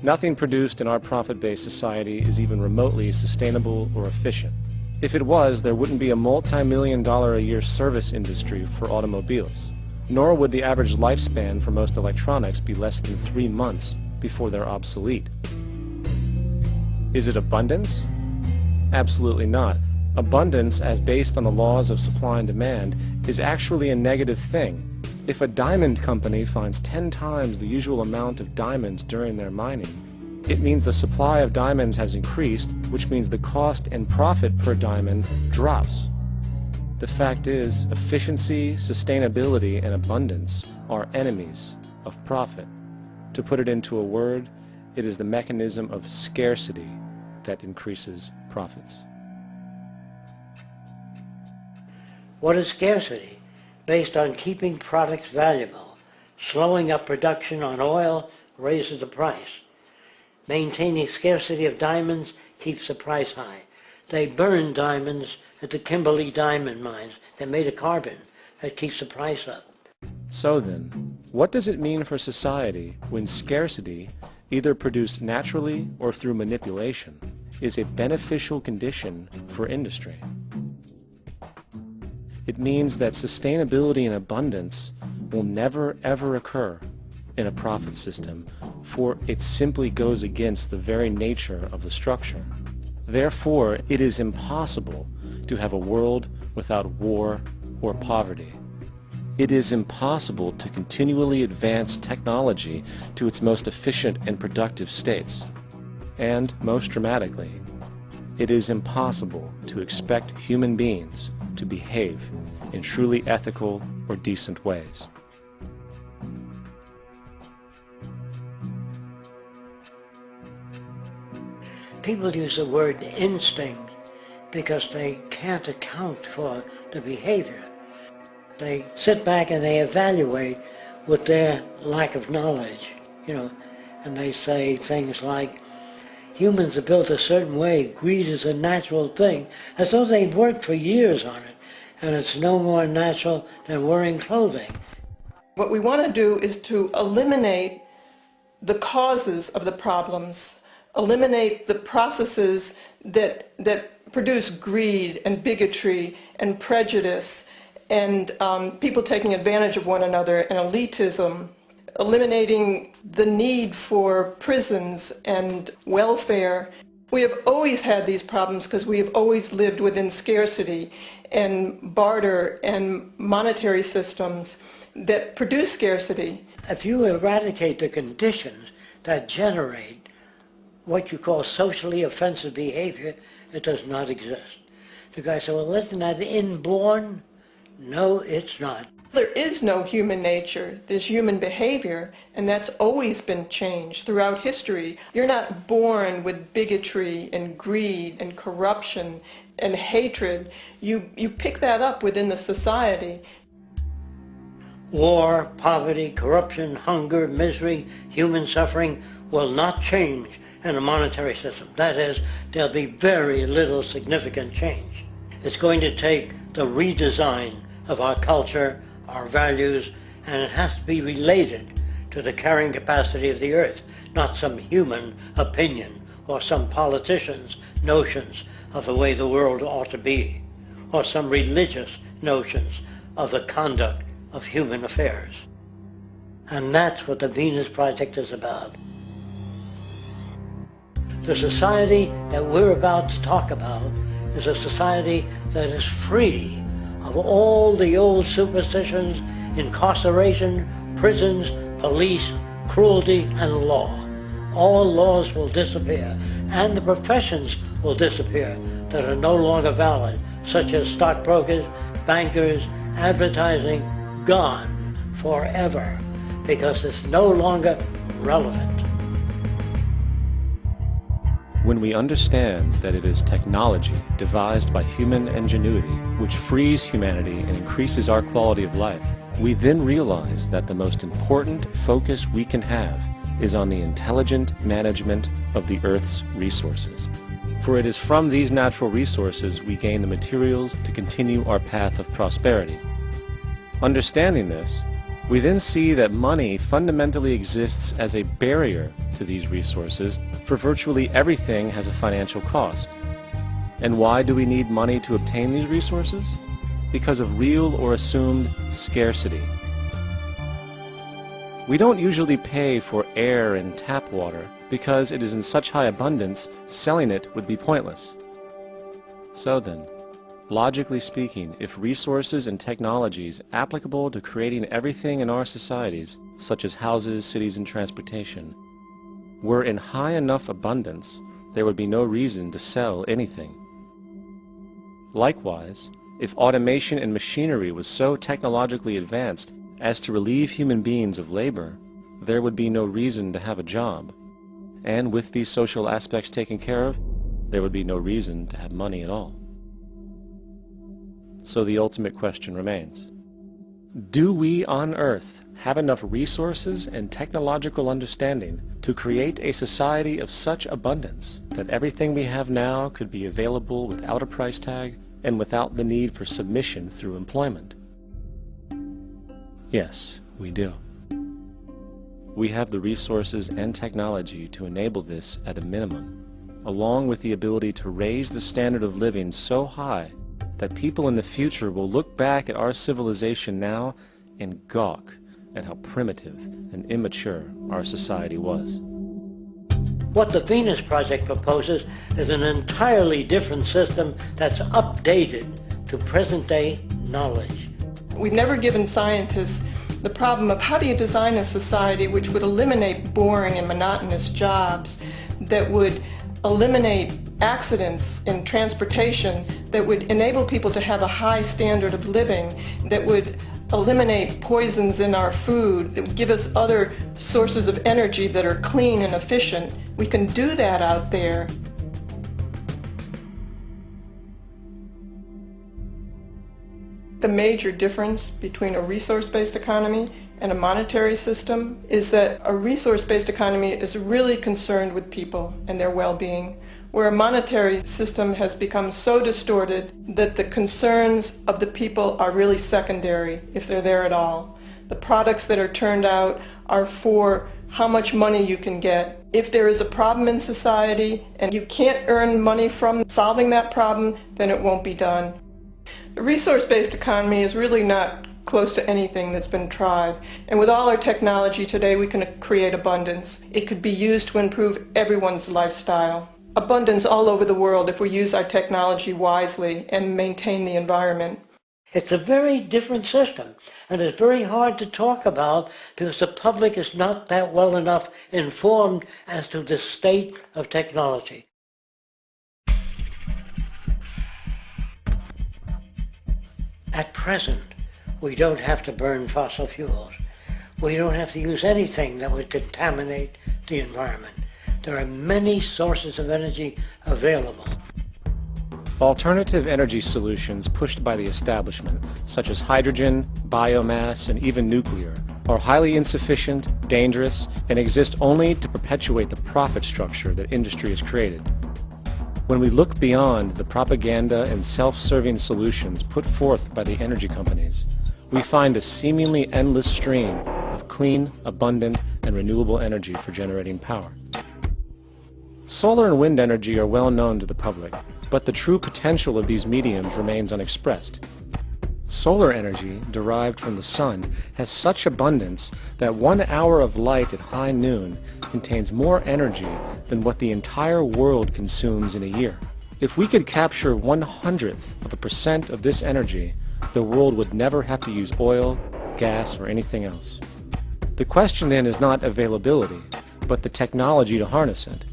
Nothing produced in our profit-based society is even remotely sustainable or efficient. If it was, there wouldn't be a multi-million-dollar-a-year service industry for automobiles, nor would the average lifespan for most electronics be less than 3 months before they're obsolete. Is it abundance? Absolutely not. Abundance, as based on the laws of supply and demand, is actually a negative thing. If a diamond company finds 10 times the usual amount of diamonds during their mining, it means the supply of diamonds has increased, which means the cost and profit per diamond drops. The fact is, efficiency, sustainability, and abundance are enemies of profit. To put it into a word, it is the mechanism of scarcity that increases profits. What is scarcity? Based on keeping products valuable. Slowing up production on oil raises the price. Maintaining scarcity of diamonds keeps the price high. They burn diamonds at the Kimberley diamond mines. They're made of carbon. That keeps the price up. So then, what does it mean for society when scarcity, either produced naturally or through manipulation, is a beneficial condition for industry? It means that sustainability and abundance will never ever occur in a profit system, for it simply goes against the very nature of the structure. Therefore, it is impossible to have a world without war or poverty. It is impossible to continually advance technology to its most efficient and productive states. And, most dramatically, it is impossible to expect human beings to behave in truly ethical or decent ways. People use the word instinct because they can't account for the behavior. They sit back and they evaluate with their lack of knowledge, and they say things like, humans are built a certain way, greed is a natural thing, as though they'd worked for years on it, and it's no more natural than wearing clothing. What we want to do is to eliminate the causes of the problems, eliminate the processes that produce greed and bigotry and prejudice and people taking advantage of one another and elitism, eliminating the need for prisons and welfare. We have always had these problems because we have always lived within scarcity and barter and monetary systems that produce scarcity. If you eradicate the conditions that generate what you call socially offensive behavior, it does not exist. The guy said, well, isn't that inborn? No, it's not. There is no human nature, there's human behavior, and that's always been changed throughout history. You're not born with bigotry and greed and corruption and hatred. You pick that up within the society. War, poverty, corruption, hunger, misery, human suffering will not change in a monetary system. That is, there'll be very little significant change. It's going to take the redesign of our culture, our values, and it has to be related to the carrying capacity of the earth, not some human opinion or some politician's notions of the way the world ought to be, or some religious notions of the conduct of human affairs. And that's what the Venus Project is about. The society that we're about to talk about is a society that is free of all the old superstitions, incarceration, prisons, police, cruelty, and law. All laws will disappear, and the professions will disappear that are no longer valid, such as stockbrokers, bankers, advertising, gone forever, because it's no longer relevant. When we understand that it is technology devised by human ingenuity which frees humanity and increases our quality of life, we then realize that the most important focus we can have is on the intelligent management of the Earth's resources. For it is from these natural resources we gain the materials to continue our path of prosperity. Understanding this, we then see that money fundamentally exists as a barrier to these resources, for virtually everything has a financial cost. And why do we need money to obtain these resources? Because of real or assumed scarcity. We don't usually pay for air and tap water because it is in such high abundance, selling it would be pointless. So then, Logically speaking, if resources and technologies applicable to creating everything in our societies, such as houses, cities, and transportation, were in high enough abundance, there would be no reason to sell anything. Likewise, if automation and machinery was so technologically advanced as to relieve human beings of labor, there would be no reason to have a job. And with these social aspects taken care of, there would be no reason to have money at all. So the ultimate question remains: do we on Earth have enough resources and technological understanding to create a society of such abundance that everything we have now could be available without a price tag and without the need for submission through employment? Yes, we do. We have the resources and technology to enable this at a minimum, along with the ability to raise the standard of living so high that people in the future will look back at our civilization now and gawk at how primitive and immature our society was. What the Venus Project proposes is an entirely different system that's updated to present-day knowledge. We've never given scientists the problem of how do you design a society which would eliminate boring and monotonous jobs, that would eliminate accidents in transportation, that would enable people to have a high standard of living, that would eliminate poisons in our food, that would give us other sources of energy that are clean and efficient. We can do that out there. The major difference between a resource-based economy and a monetary system is that a resource-based economy is really concerned with people and their well-being, where a monetary system has become so distorted that the concerns of the people are really secondary, if they're there at all. The products that are turned out are for how much money you can get. If there is a problem in society and you can't earn money from solving that problem, then it won't be done. The resource-based economy is really not close to anything that's been tried. And with all our technology today, we can create abundance. It could be used to improve everyone's lifestyle. Abundance all over the world if we use our technology wisely and maintain the environment. It's a very different system, and it's very hard to talk about because the public is not that well enough informed as to the state of technology. At present, we don't have to burn fossil fuels. We don't have to use anything that would contaminate the environment. There are many sources of energy available. Alternative energy solutions pushed by the establishment, such as hydrogen, biomass, and even nuclear, are highly insufficient, dangerous, and exist only to perpetuate the profit structure that industry has created. When we look beyond the propaganda and self-serving solutions put forth by the energy companies, we find a seemingly endless stream of clean, abundant, and renewable energy for generating power. Solar and wind energy are well known to the public, but the true potential of these mediums remains unexpressed. Solar energy, derived from the sun, has such abundance that 1 hour of light at high noon contains more energy than what the entire world consumes in a year. If we could capture 1/100% of this energy, the world would never have to use oil, gas, or anything else. The question then is not availability, but the technology to harness it.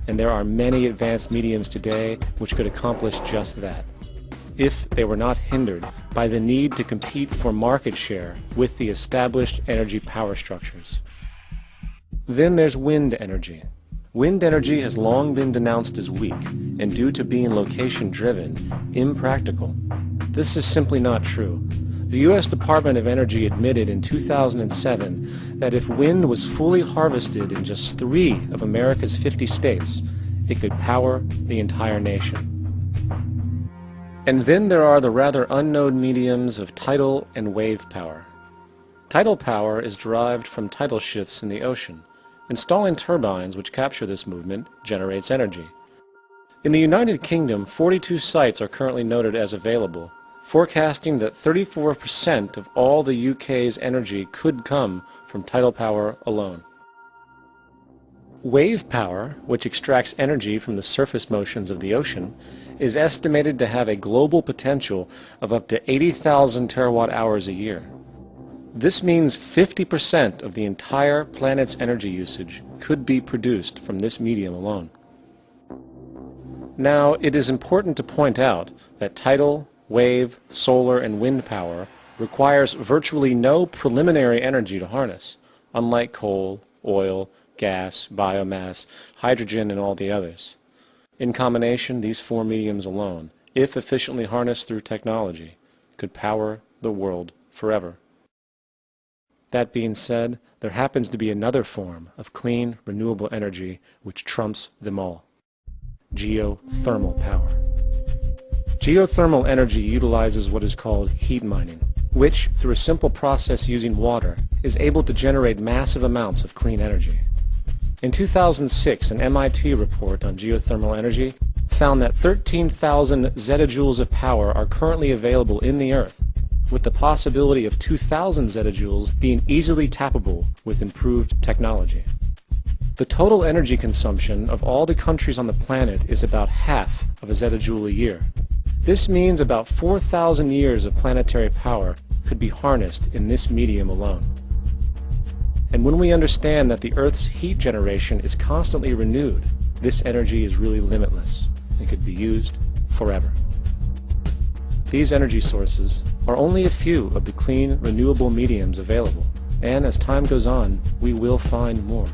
And there are many advanced mediums today which could accomplish just that, if they were not hindered by the need to compete for market share with the established energy power structures. Then there's wind energy. Wind energy has long been denounced as weak, and due to being location-driven, impractical. This is simply not true. The U.S. Department of Energy admitted in 2007 that if wind was fully harvested in just 3 of America's 50 states, it could power the entire nation. And then there are the rather unknown mediums of tidal and wave power. Tidal power is derived from tidal shifts in the ocean. Installing turbines which capture this movement generates energy. In the United Kingdom, 42 sites are currently noted as available, forecasting that 34% of all the UK's energy could come from tidal power alone. Wave power, which extracts energy from the surface motions of the ocean, is estimated to have a global potential of up to 80,000 terawatt hours a year. This means 50% of the entire planet's energy usage could be produced from this medium alone. Now, it is important to point out that tidal, wave, solar, and wind power requires virtually no preliminary energy to harness, unlike coal, oil, gas, biomass, hydrogen, and all the others. In combination, these four mediums alone, if efficiently harnessed through technology, could power the world forever. That being said, there happens to be another form of clean, renewable energy which trumps them all: geothermal power. Geothermal energy utilizes what is called heat mining, which, through a simple process using water, is able to generate massive amounts of clean energy. In 2006, an MIT report on geothermal energy found that 13,000 zettajoules of power are currently available in the Earth, with the possibility of 2,000 zettajoules being easily tappable with improved technology. The total energy consumption of all the countries on the planet is about half of a zettajoule a year. This means about 4,000 years of planetary power could be harnessed in this medium alone. And when we understand that the Earth's heat generation is constantly renewed, this energy is really limitless and could be used forever. These energy sources are only a few of the clean, renewable mediums available, and as time goes on, we will find more.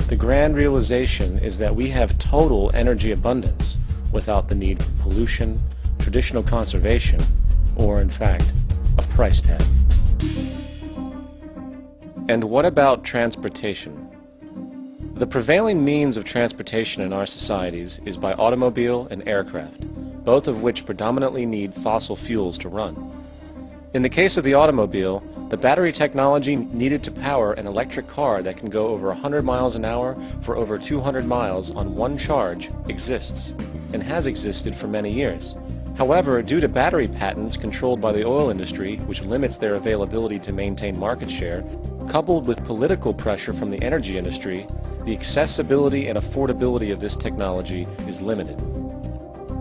The grand realization is that we have total energy abundance without the need for pollution, traditional conservation, or in fact, a price tag. And what about transportation? The prevailing means of transportation in our societies is by automobile and aircraft, both of which predominantly need fossil fuels to run. In the case of the automobile, the battery technology needed to power an electric car that can go over 100 miles an hour for over 200 miles on one charge exists, and has existed for many years. However, due to battery patents controlled by the oil industry, which limits their availability to maintain market share, coupled with political pressure from the energy industry, the accessibility and affordability of this technology is limited.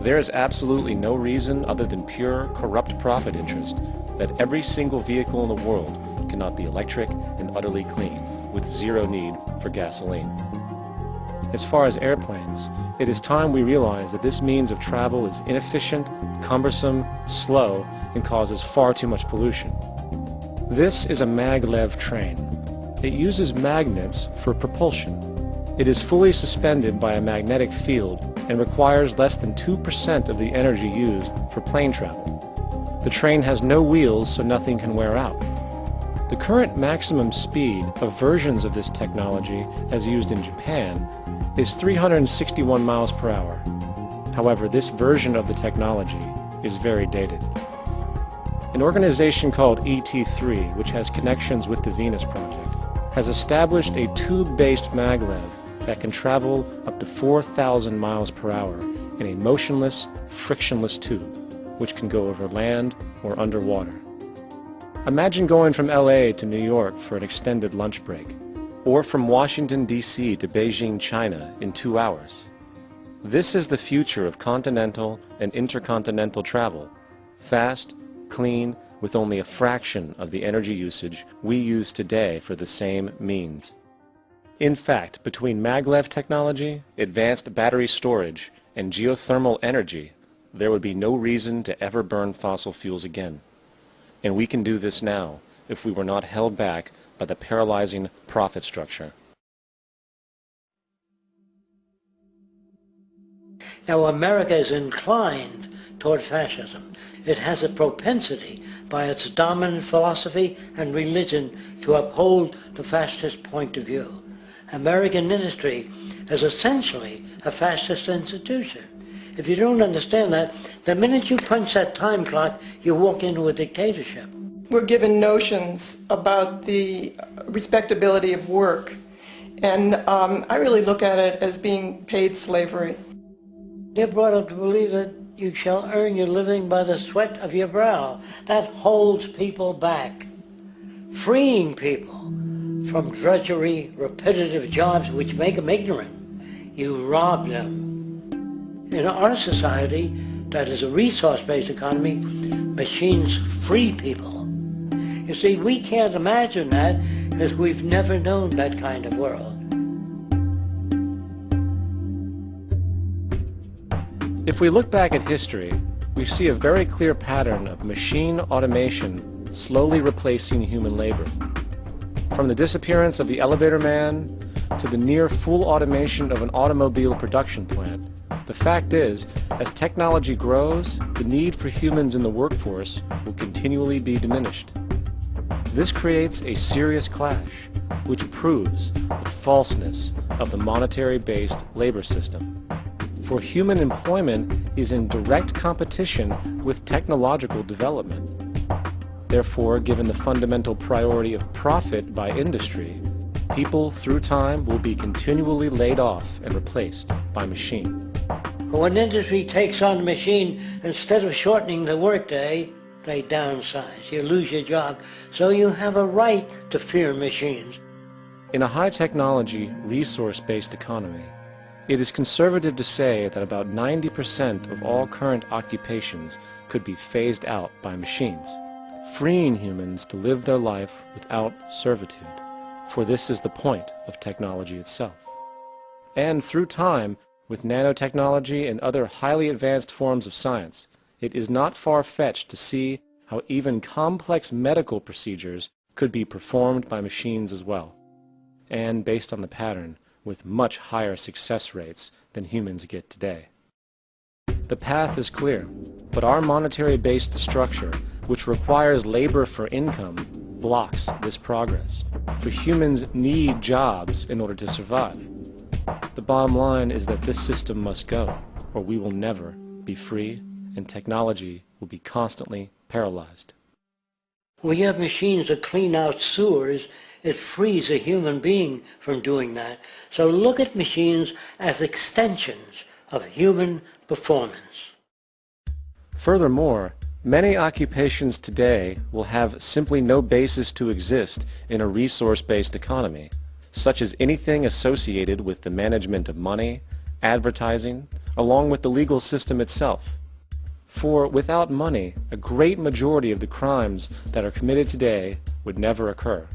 There is absolutely no reason other than pure, corrupt profit interest that every single vehicle in the world cannot be electric and utterly clean, with zero need for gasoline. As far as airplanes, it is time we realize that this means of travel is inefficient, cumbersome, slow, and causes far too much pollution. This is a maglev train. It uses magnets for propulsion. It is fully suspended by a magnetic field and requires less than 2% of the energy used for plane travel. The train has no wheels, so nothing can wear out. The current maximum speed of versions of this technology, as used in Japan, is 361 miles per hour. However, this version of the technology is very dated. An organization called ET3, which has connections with the Venus Project, has established a tube-based maglev that can travel up to 4,000 miles per hour in a motionless, frictionless tube, which can go over land or underwater. Imagine going from LA to New York for an extended lunch break, or from Washington, D.C. to Beijing, China in 2 hours. This is the future of continental and intercontinental travel, fast, clean, with only a fraction of the energy usage we use today for the same means. In fact, between maglev technology, advanced battery storage, and geothermal energy, there would be no reason to ever burn fossil fuels again. And we can do this now if we were not held back by the paralyzing profit structure. Now, America is inclined toward fascism. It has a propensity by its dominant philosophy and religion to uphold the fascist point of view. American industry is essentially a fascist institution. If you don't understand that, the minute you punch that time clock, you walk into a dictatorship. We're given notions about the respectability of work, and I really look at it as being paid slavery. They're brought up to believe that you shall earn your living by the sweat of your brow. That holds people back, freeing people from drudgery, repetitive jobs which make them ignorant. You rob them. In our society, that is a resource-based economy, machines free people. You see, we can't imagine that because we've never known that kind of world. If we look back at history, we see a very clear pattern of machine automation slowly replacing human labor. From the disappearance of the elevator man to the near full automation of an automobile production plant, the fact is, as technology grows, the need for humans in the workforce will continually be diminished. This creates a serious clash, which proves the falseness of the monetary-based labor system. For human employment is in direct competition with technological development. Therefore, given the fundamental priority of profit by industry, people through time will be continually laid off and replaced by machine. When industry takes on a machine, instead of shortening the workday, they downsize. You lose your job, so you have a right to fear machines. In a high-technology, resource-based economy, it is conservative to say that about 90% of all current occupations could be phased out by machines, freeing humans to live their life without servitude, for this is the point of technology itself. And through time, with nanotechnology and other highly advanced forms of science, it is not far-fetched to see how even complex medical procedures could be performed by machines as well, and based on the pattern, with much higher success rates than humans get today. The path is clear, but our monetary-based structure, which requires labor for income, blocks this progress. For humans need jobs in order to survive. The bottom line is that this system must go, or we will never be free, and technology will be constantly paralyzed. We have machines that clean out sewers. It frees a human being from doing that. So look at machines as extensions of human performance. Furthermore, many occupations today will have simply no basis to exist in a resource-based economy, such as anything associated with the management of money, advertising, along with the legal system itself. For without money, a great majority of the crimes that are committed today would never occur.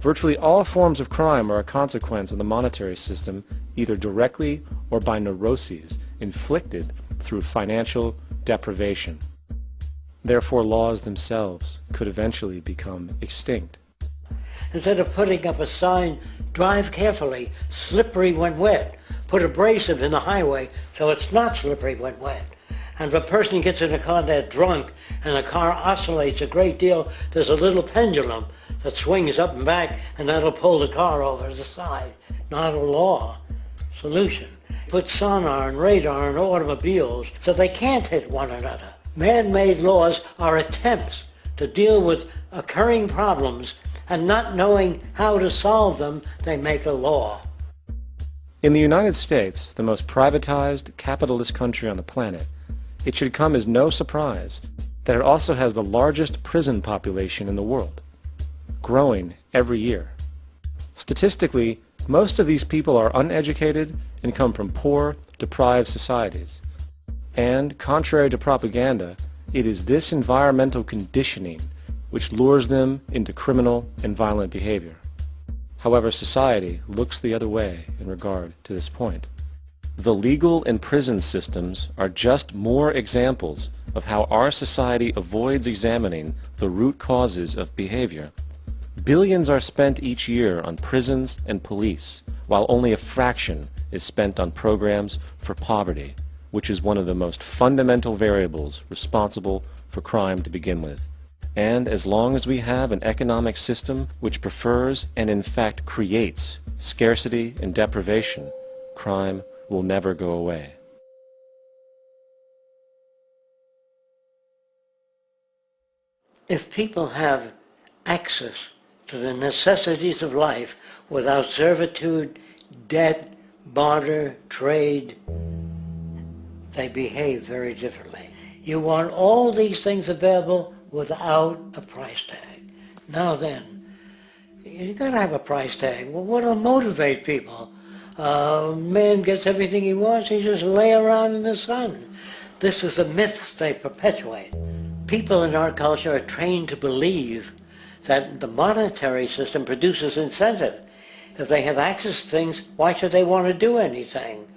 Virtually all forms of crime are a consequence of the monetary system, either directly or by neuroses inflicted through financial deprivation. Therefore, laws themselves could eventually become extinct. Instead of putting up a sign, drive carefully, slippery when wet, put abrasive in the highway so it's not slippery when wet. And if a person gets in a car that's drunk and the car oscillates a great deal, there's a little pendulum that swings up and back, and that'll pull the car over to the side. Not a law solution. Put sonar and radar in automobiles so they can't hit one another. Man-made laws are attempts to deal with occurring problems, and not knowing how to solve them, they make a law. In the United States, the most privatized, capitalist country on the planet, it should come as no surprise that it also has the largest prison population in the world, growing every year. Statistically, most of these people are uneducated and come from poor, deprived societies. And, contrary to propaganda, it is this environmental conditioning which lures them into criminal and violent behavior. However, society looks the other way in regard to this point. The legal and prison systems are just more examples of how our society avoids examining the root causes of behavior. Billions are spent each year on prisons and police, while only a fraction is spent on programs for poverty, which is one of the most fundamental variables responsible for crime to begin with. And as long as we have an economic system which prefers and in fact creates scarcity and deprivation, crime will never go away. If people have access to the necessities of life without servitude, debt, barter, trade, they behave very differently. You want all these things available without a price tag. Now then, you gotta have a price tag. Well, what'll motivate people? Man gets everything he wants, he just lay around in the sun. This is a myth they perpetuate. People in our culture are trained to believe that the monetary system produces incentive. If they have access to things, why should they want to do anything?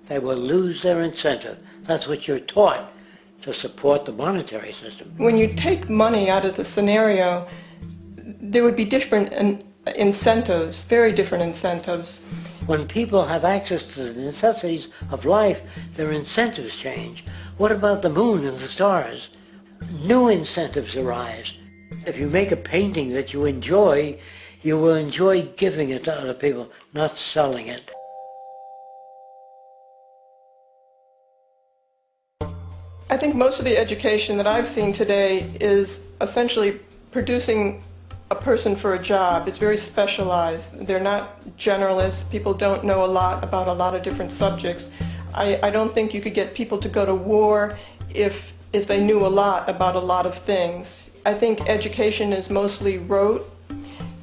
They will lose their incentive. That's what you're taught to support the monetary system. When you take money out of the scenario, there would be different incentives, very different incentives. When people have access to the necessities of life, their incentives change. What about the moon and the stars? New incentives arise. If you make a painting that you will enjoy giving it to other people, not selling it. I think most of the education that I've seen today is essentially producing a person for a job. It's very specialized. They're not generalists. People don't know a lot about a lot of different subjects. I don't think you could get people to go to war if they knew a lot about a lot of things. I think education is mostly rote,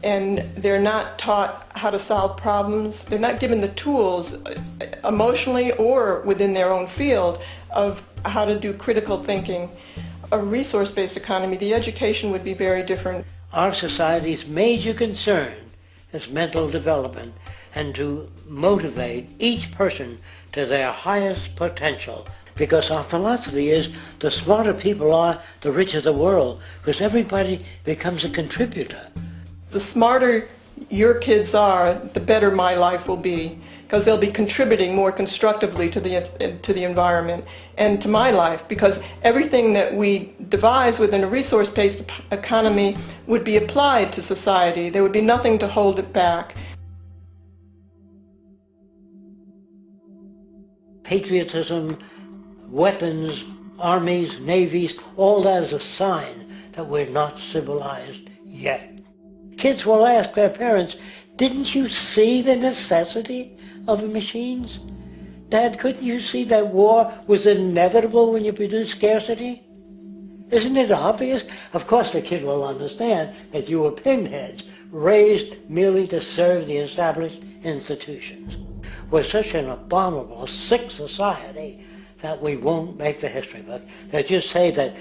and they're not taught how to solve problems. They're not given the tools emotionally or within their own field of how to do critical thinking. A resource-based economy, the education would be very different. Our society's major concern is mental development and to motivate each person to their highest potential. Because our philosophy is the smarter people are, the richer the world, because everybody becomes a contributor. The smarter your kids are, the better my life will be, because they'll be contributing more constructively to the environment and to my life, because everything that we devise within a resource-based economy would be applied to society. There would be nothing to hold it back. Patriotism, weapons, armies, navies, all that is a sign that we're not civilized yet. Kids will ask their parents, didn't you see the necessity of machines? Dad, couldn't you see that war was inevitable when you produce scarcity? Isn't it obvious? Of course the kid will understand that you were pinheads, raised merely to serve the established institutions. We're such an abominable, sick society that we won't make the history book. They just say that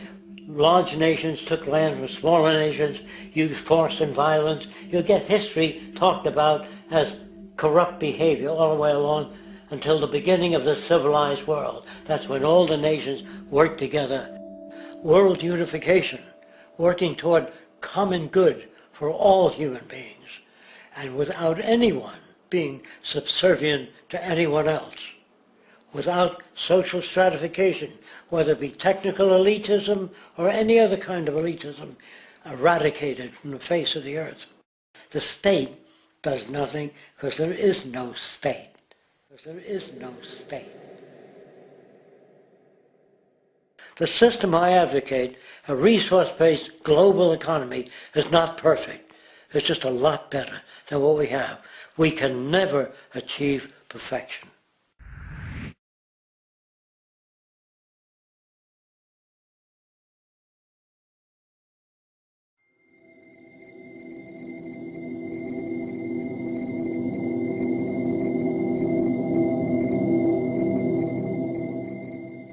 large nations took land from smaller nations, used force and violence. You'll get history talked about as corrupt behavior all the way along until the beginning of the civilized world. That's when all the nations work together. World unification, working toward common good for all human beings, and without anyone being subservient to anyone else, without social stratification, whether it be technical elitism or any other kind of elitism, eradicated from the face of the earth. The state does nothing because there is no state. Because there is no state. The system I advocate, a resource-based global economy, is not perfect. It's just a lot better than what we have. We can never achieve perfection.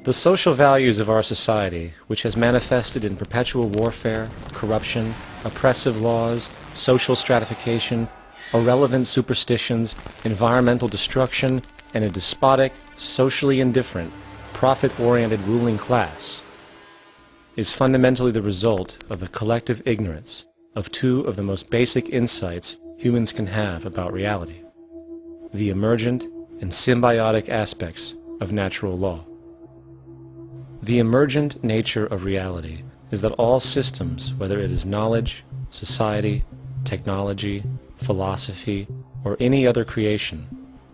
The social values of our society, which has manifested in perpetual warfare, corruption, oppressive laws, social stratification, irrelevant superstitions, environmental destruction, and a despotic, socially indifferent, profit-oriented ruling class, is fundamentally the result of a collective ignorance of two of the most basic insights humans can have about reality: the emergent and symbiotic aspects of natural law. The emergent nature of reality is that all systems, whether it is knowledge, society, technology, philosophy, or any other creation,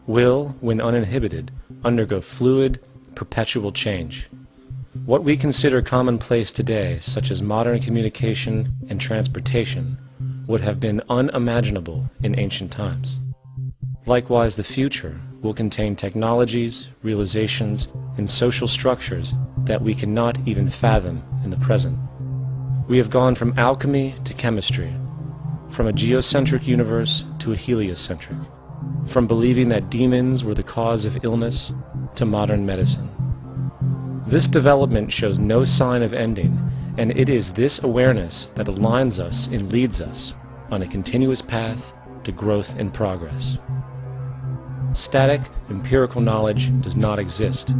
will, when uninhibited, undergo fluid, perpetual change. What we consider commonplace today, such as modern communication and transportation, would have been unimaginable in ancient times. Likewise, the future will contain technologies, realizations, and social structures that we cannot even fathom in the present. We have gone from alchemy to chemistry, from a geocentric universe to a heliocentric, from believing that demons were the cause of illness to modern medicine. This development shows no sign of ending, and it is this awareness that aligns us and leads us on a continuous path to growth and progress. Static, empirical knowledge does not exist.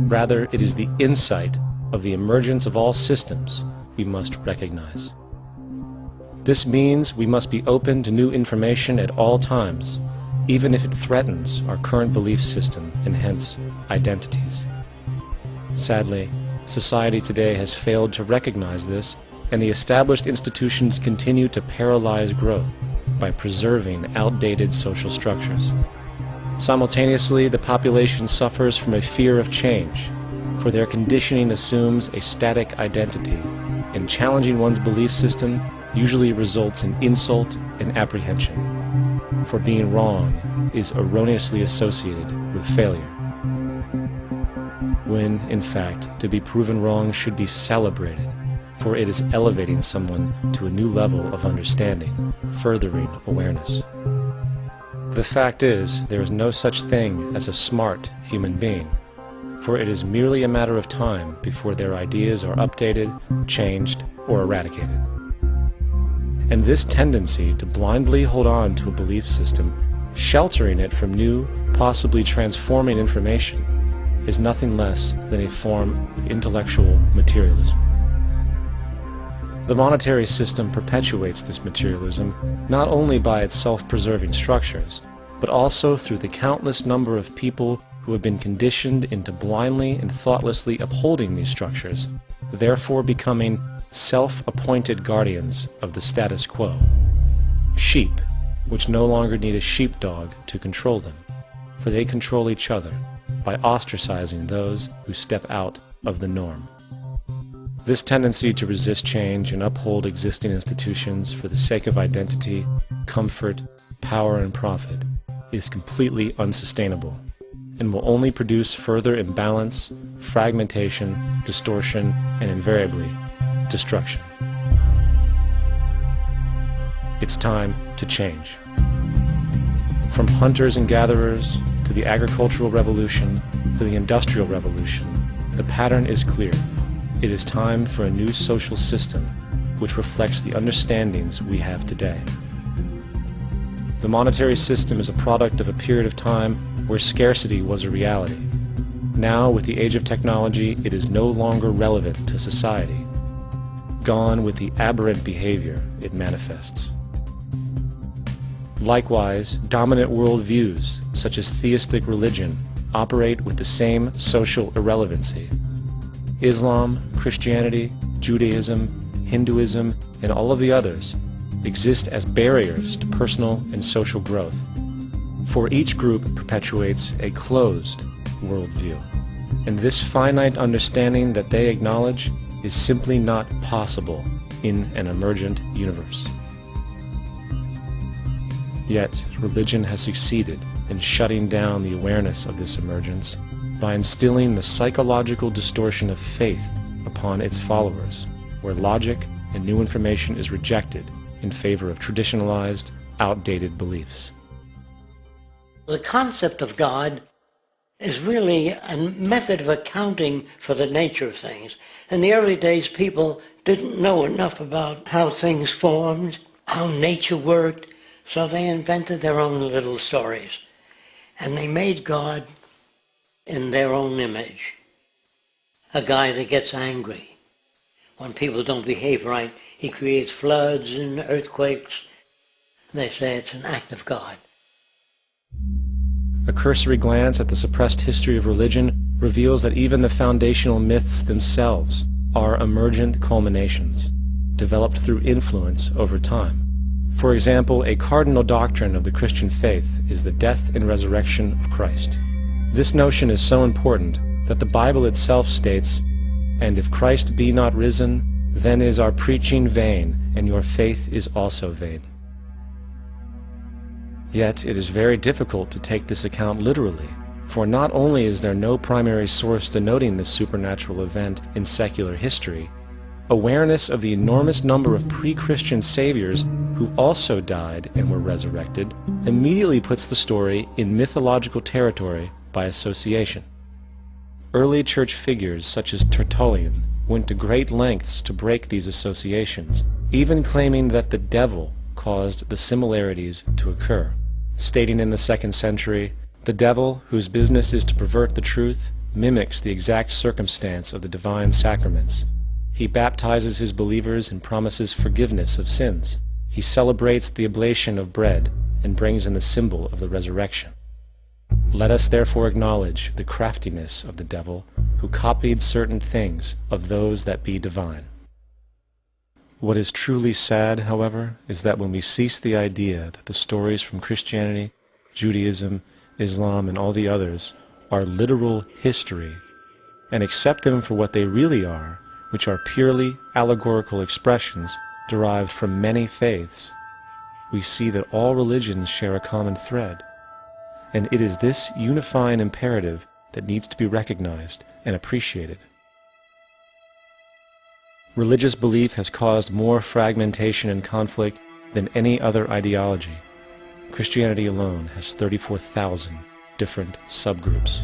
Rather, it is the insight of the emergence of all systems we must recognize. This means we must be open to new information at all times, even if it threatens our current belief system and hence identities. Sadly, society today has failed to recognize this, and the established institutions continue to paralyze growth by preserving outdated social structures. Simultaneously, the population suffers from a fear of change, for their conditioning assumes a static identity, and challenging one's belief system usually results in insult and apprehension, for being wrong is erroneously associated with failure, when, in fact, to be proven wrong should be celebrated, for it is elevating someone to a new level of understanding, furthering awareness. The fact is, there is no such thing as a smart human being, for it is merely a matter of time before their ideas are updated, changed, or eradicated. And this tendency to blindly hold on to a belief system, sheltering it from new, possibly transforming information, is nothing less than a form of intellectual materialism. The monetary system perpetuates this materialism not only by its self-preserving structures, but also through the countless number of people who have been conditioned into blindly and thoughtlessly upholding these structures, therefore becoming self-appointed guardians of the status quo. Sheep, which no longer need a sheepdog to control them, for they control each other by ostracizing those who step out of the norm. This tendency to resist change and uphold existing institutions for the sake of identity, comfort, power, and profit is completely unsustainable and will only produce further imbalance, fragmentation, distortion, and invariably, destruction. It's time to change. From hunters and gatherers to the agricultural revolution to the industrial revolution, the pattern is clear. It is time for a new social system which reflects the understandings we have today. The monetary system is a product of a period of time where scarcity was a reality. Now, with the age of technology, it is no longer relevant to society. Gone with the aberrant behavior it manifests. Likewise, dominant worldviews, such as theistic religion, operate with the same social irrelevancy. Islam, Christianity, Judaism, Hinduism, and all of the others exist as barriers to personal and social growth, for each group perpetuates a closed worldview, and this finite understanding that they acknowledge is simply not possible in an emergent universe. Yet, religion has succeeded in shutting down the awareness of this emergence by instilling the psychological distortion of faith upon its followers, where logic and new information is rejected in favor of traditionalized, outdated beliefs. The concept of God is really a method of accounting for the nature of things. In the early days, people didn't know enough about how things formed, how nature worked, so they invented their own little stories. And they made God in their own image. A guy that gets angry. When people don't behave right, he creates floods and earthquakes. They say it's an act of God. A cursory glance at the suppressed history of religion reveals that even the foundational myths themselves are emergent culminations, developed through influence over time. For example, a cardinal doctrine of the Christian faith is the death and resurrection of Christ. This notion is so important that the Bible itself states, "And if Christ be not risen, then is our preaching vain, and your faith is also vain." Yet it is very difficult to take this account literally, for not only is there no primary source denoting this supernatural event in secular history, awareness of the enormous number of pre-Christian saviors who also died and were resurrected immediately puts the story in mythological territory by association. Early church figures such as Tertullian went to great lengths to break these associations, even claiming that the devil caused the similarities to occur, stating in the 2nd century, "The devil, whose business is to pervert the truth, mimics the exact circumstance of the divine sacraments. He baptizes his believers and promises forgiveness of sins. He celebrates the oblation of bread and brings in the symbol of the resurrection. Let us therefore acknowledge the craftiness of the devil, who copied certain things of those that be divine." What is truly sad, however, is that when we cease the idea that the stories from Christianity, Judaism, Islam, and all the others are literal history, and accept them for what they really are, which are purely allegorical expressions derived from many faiths, we see that all religions share a common thread, and it is this unifying imperative that needs to be recognized and appreciated. Religious belief has caused more fragmentation and conflict than any other ideology. Christianity alone has 34,000 different subgroups.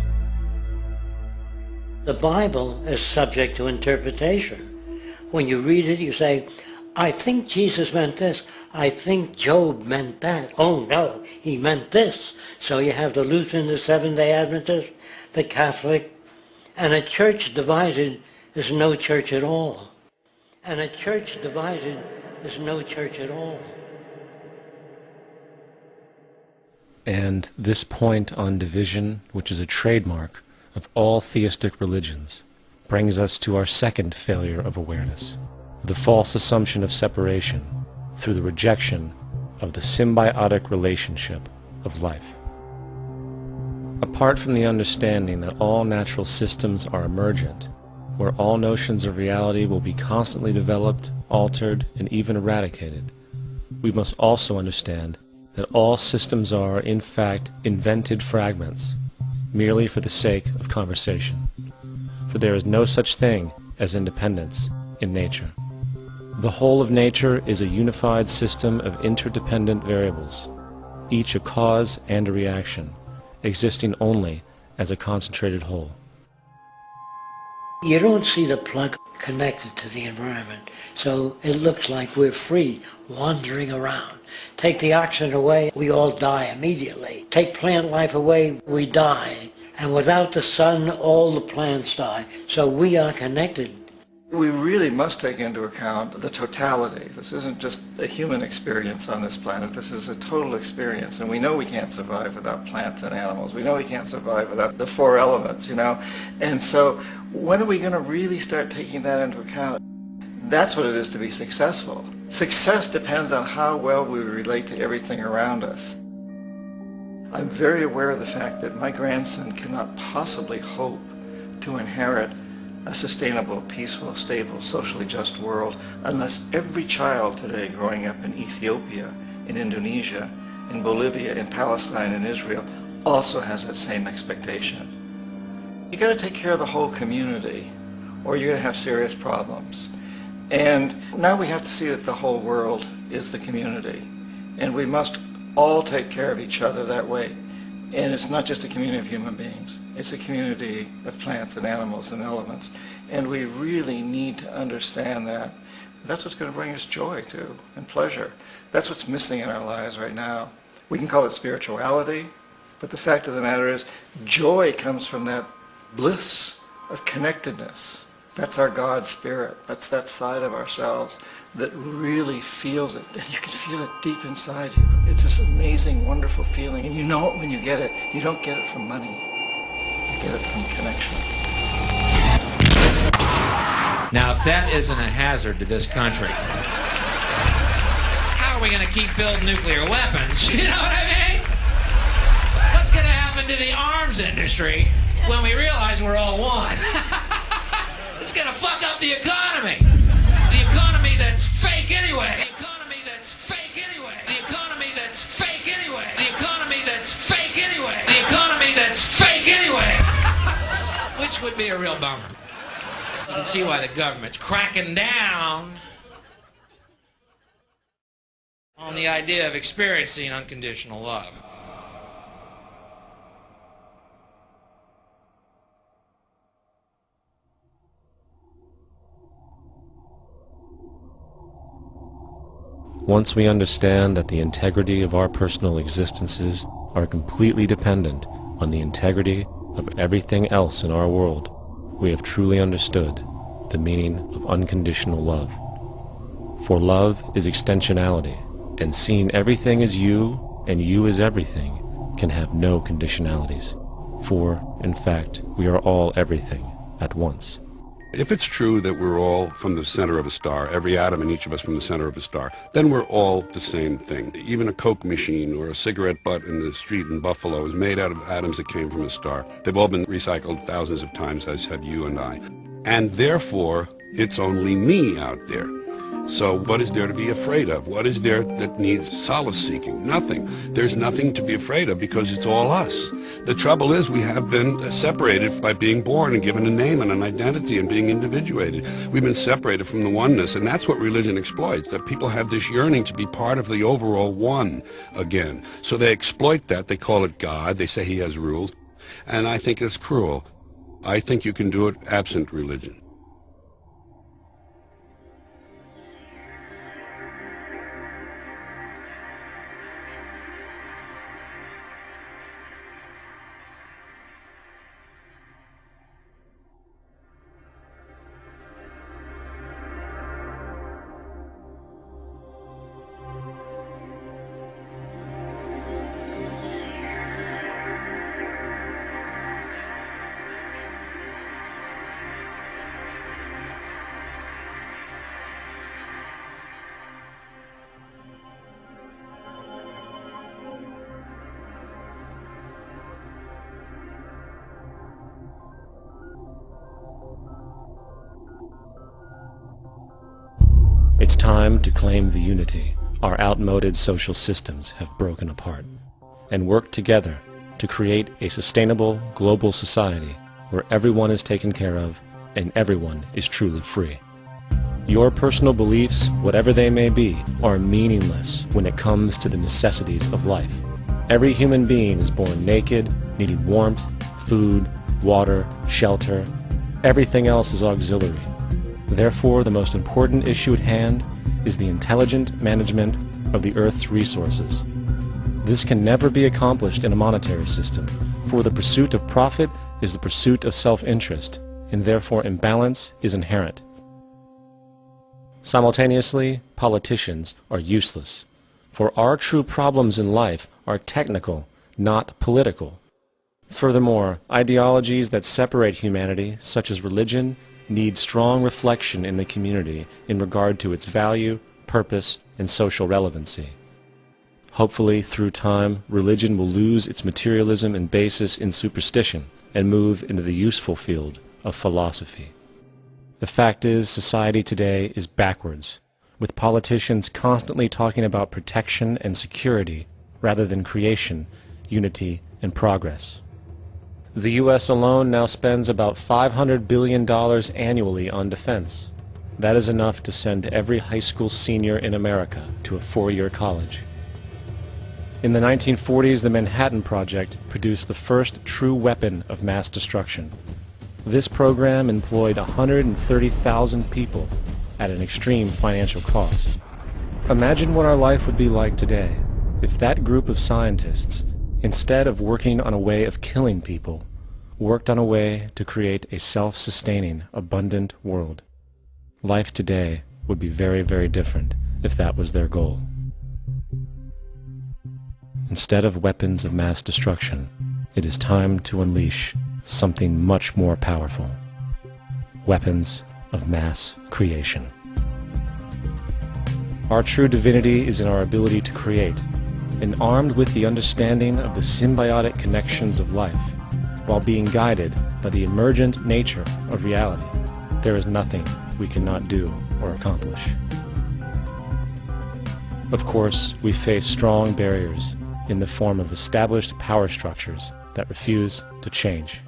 The Bible is subject to interpretation. When you read it, you say, I think Jesus meant this. I think Job meant that. Oh no, he meant this. So you have the Lutheran, the Seventh-day Adventist, the Catholic, and a church divided is no church at all. And a church divided is no church at all. And this point on division, which is a trademark of all theistic religions, brings us to our second failure of awareness, the false assumption of separation through the rejection of the symbiotic relationship of life. Apart from the understanding that all natural systems are emergent, where all notions of reality will be constantly developed, altered, and even eradicated, we must also understand that all systems are, in fact, invented fragments, merely for the sake of conversation. For there is no such thing as independence in nature. The whole of nature is a unified system of interdependent variables, each a cause and a reaction, existing only as a concentrated whole. You don't see the plug connected to the environment, so it looks like we're free, wandering around. Take the oxygen away, we all die immediately. Take plant life away, we die. And without the sun, all the plants die. So we are connected. We really must take into account the totality. This isn't just a human experience on this planet. This is a total experience. And we know we can't survive without plants and animals. We know we can't survive without the four elements, you know. And so when are we going to really start taking that into account? That's what it is to be successful. Success depends on how well we relate to everything around us. I'm very aware of the fact that my grandson cannot possibly hope to inherit a sustainable, peaceful, stable, socially just world unless every child today growing up in Ethiopia, in Indonesia, in Bolivia, in Palestine, in Israel also has that same expectation. You got to take care of the whole community or you're going to have serious problems. And now we have to see that the whole world is the community. And we must all take care of each other that way. And it's not just a community of human beings. It's a community of plants and animals and elements. And we really need to understand that. That's what's going to bring us joy, too, and pleasure. That's what's missing in our lives right now. We can call it spirituality, but the fact of the matter is joy comes from that bliss of connectedness. That's our God spirit. That's that side of ourselves that really feels it. And you can feel it deep inside you. It's this amazing, wonderful feeling. And you know it when you get it. You don't get it from money. You get it from connection. Now, if that isn't a hazard to this country, how are we going to keep building nuclear weapons? You know what I mean? What's going to happen to the arms industry when we realize we're all one? It's going to fuck up the economy. The economy that's fake anyway. The economy that's fake anyway. The economy that's fake anyway. The economy that's fake anyway. The economy that's fake anyway. Which would be a real bummer. You can see why the government's cracking down on the idea of experiencing unconditional love. Once we understand that the integrity of our personal existences are completely dependent on the integrity of everything else in our world, we have truly understood the meaning of unconditional love. For love is extensionality, and seeing everything as you and you as everything can have no conditionalities. For, in fact, we are all everything at once. If it's true that we're all from the center of a star, every atom in each of us from the center of a star, then we're all the same thing. Even a Coke machine or a cigarette butt in the street in Buffalo is made out of atoms that came from a star. They've all been recycled thousands of times, as have you and I. And therefore, it's only me out there. So what is there to be afraid of? What is there that needs solace-seeking? Nothing. There's nothing to be afraid of because it's all us. The trouble is we have been separated by being born and given a name and an identity and being individuated. We've been separated from the oneness, and that's what religion exploits, that people have this yearning to be part of the overall one again. So they exploit that. They call it God. They say he has rules. And I think it's cruel. I think you can do it absent religion. It's time to claim the unity our outmoded social systems have broken apart, and work together to create a sustainable global society where everyone is taken care of and everyone is truly free. Your personal beliefs, whatever they may be, are meaningless when it comes to the necessities of life. Every human being is born naked, needing warmth, food, water, shelter. Everything else is auxiliary. Therefore, the most important issue at hand is the intelligent management of the Earth's resources. This can never be accomplished in a monetary system, for the pursuit of profit is the pursuit of self-interest, and therefore imbalance is inherent. Simultaneously, politicians are useless, for our true problems in life are technical, not political. Furthermore, ideologies that separate humanity, such as religion, need strong reflection in the community in regard to its value, purpose, and social relevancy. Hopefully, through time, religion will lose its materialism and basis in superstition and move into the useful field of philosophy. The fact is, society today is backwards, with politicians constantly talking about protection and security rather than creation, unity, and progress. The U.S. alone now spends about $500 billion annually on defense. That is enough to send every high school senior in America to a four-year college. In the 1940s, the Manhattan Project produced the first true weapon of mass destruction. This program employed 130,000 people at an extreme financial cost. Imagine what our life would be like today if that group of scientists, instead of working on a way of killing people, worked on a way to create a self-sustaining, abundant world. Life today would be very, very different if that was their goal. Instead of weapons of mass destruction, it is time to unleash something much more powerful. Weapons of mass creation. Our true divinity is in our ability to create, and armed with the understanding of the symbiotic connections of life, while being guided by the emergent nature of reality, there is nothing we cannot do or accomplish. Of course, we face strong barriers in the form of established power structures that refuse to change.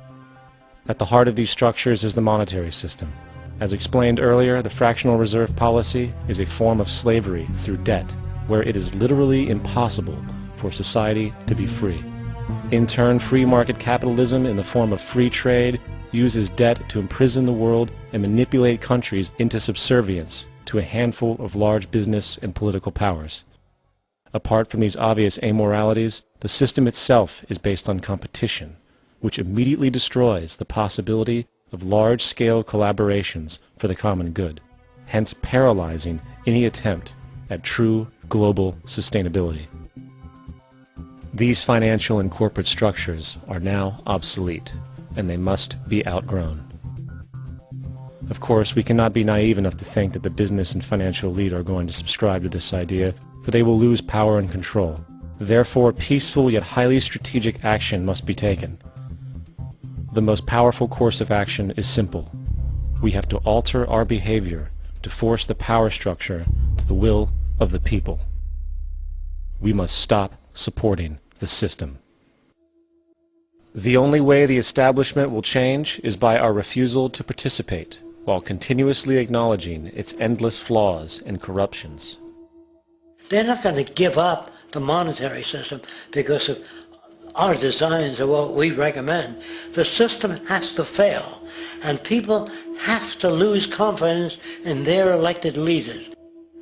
At the heart of these structures is the monetary system. As explained earlier, the fractional reserve policy is a form of slavery through debt, where it is literally impossible for society to be free. In turn, free market capitalism in the form of free trade uses debt to imprison the world and manipulate countries into subservience to a handful of large business and political powers. Apart from these obvious amoralities, the system itself is based on competition, which immediately destroys the possibility of large-scale collaborations for the common good, hence paralyzing any attempt at true global sustainability. These financial and corporate structures are now obsolete, and they must be outgrown. Of course, we cannot be naive enough to think that the business and financial elite are going to subscribe to this idea, for they will lose power and control. Therefore, peaceful yet highly strategic action must be taken. The most powerful course of action is simple. We have to alter our behavior to force the power structure to the will of the people. We must stop supporting the system. The only way the establishment will change is by our refusal to participate, while continuously acknowledging its endless flaws and corruptions. They're not going to give up the monetary system because of our designs or what we recommend. The system has to fail, and people have to lose confidence in their elected leaders.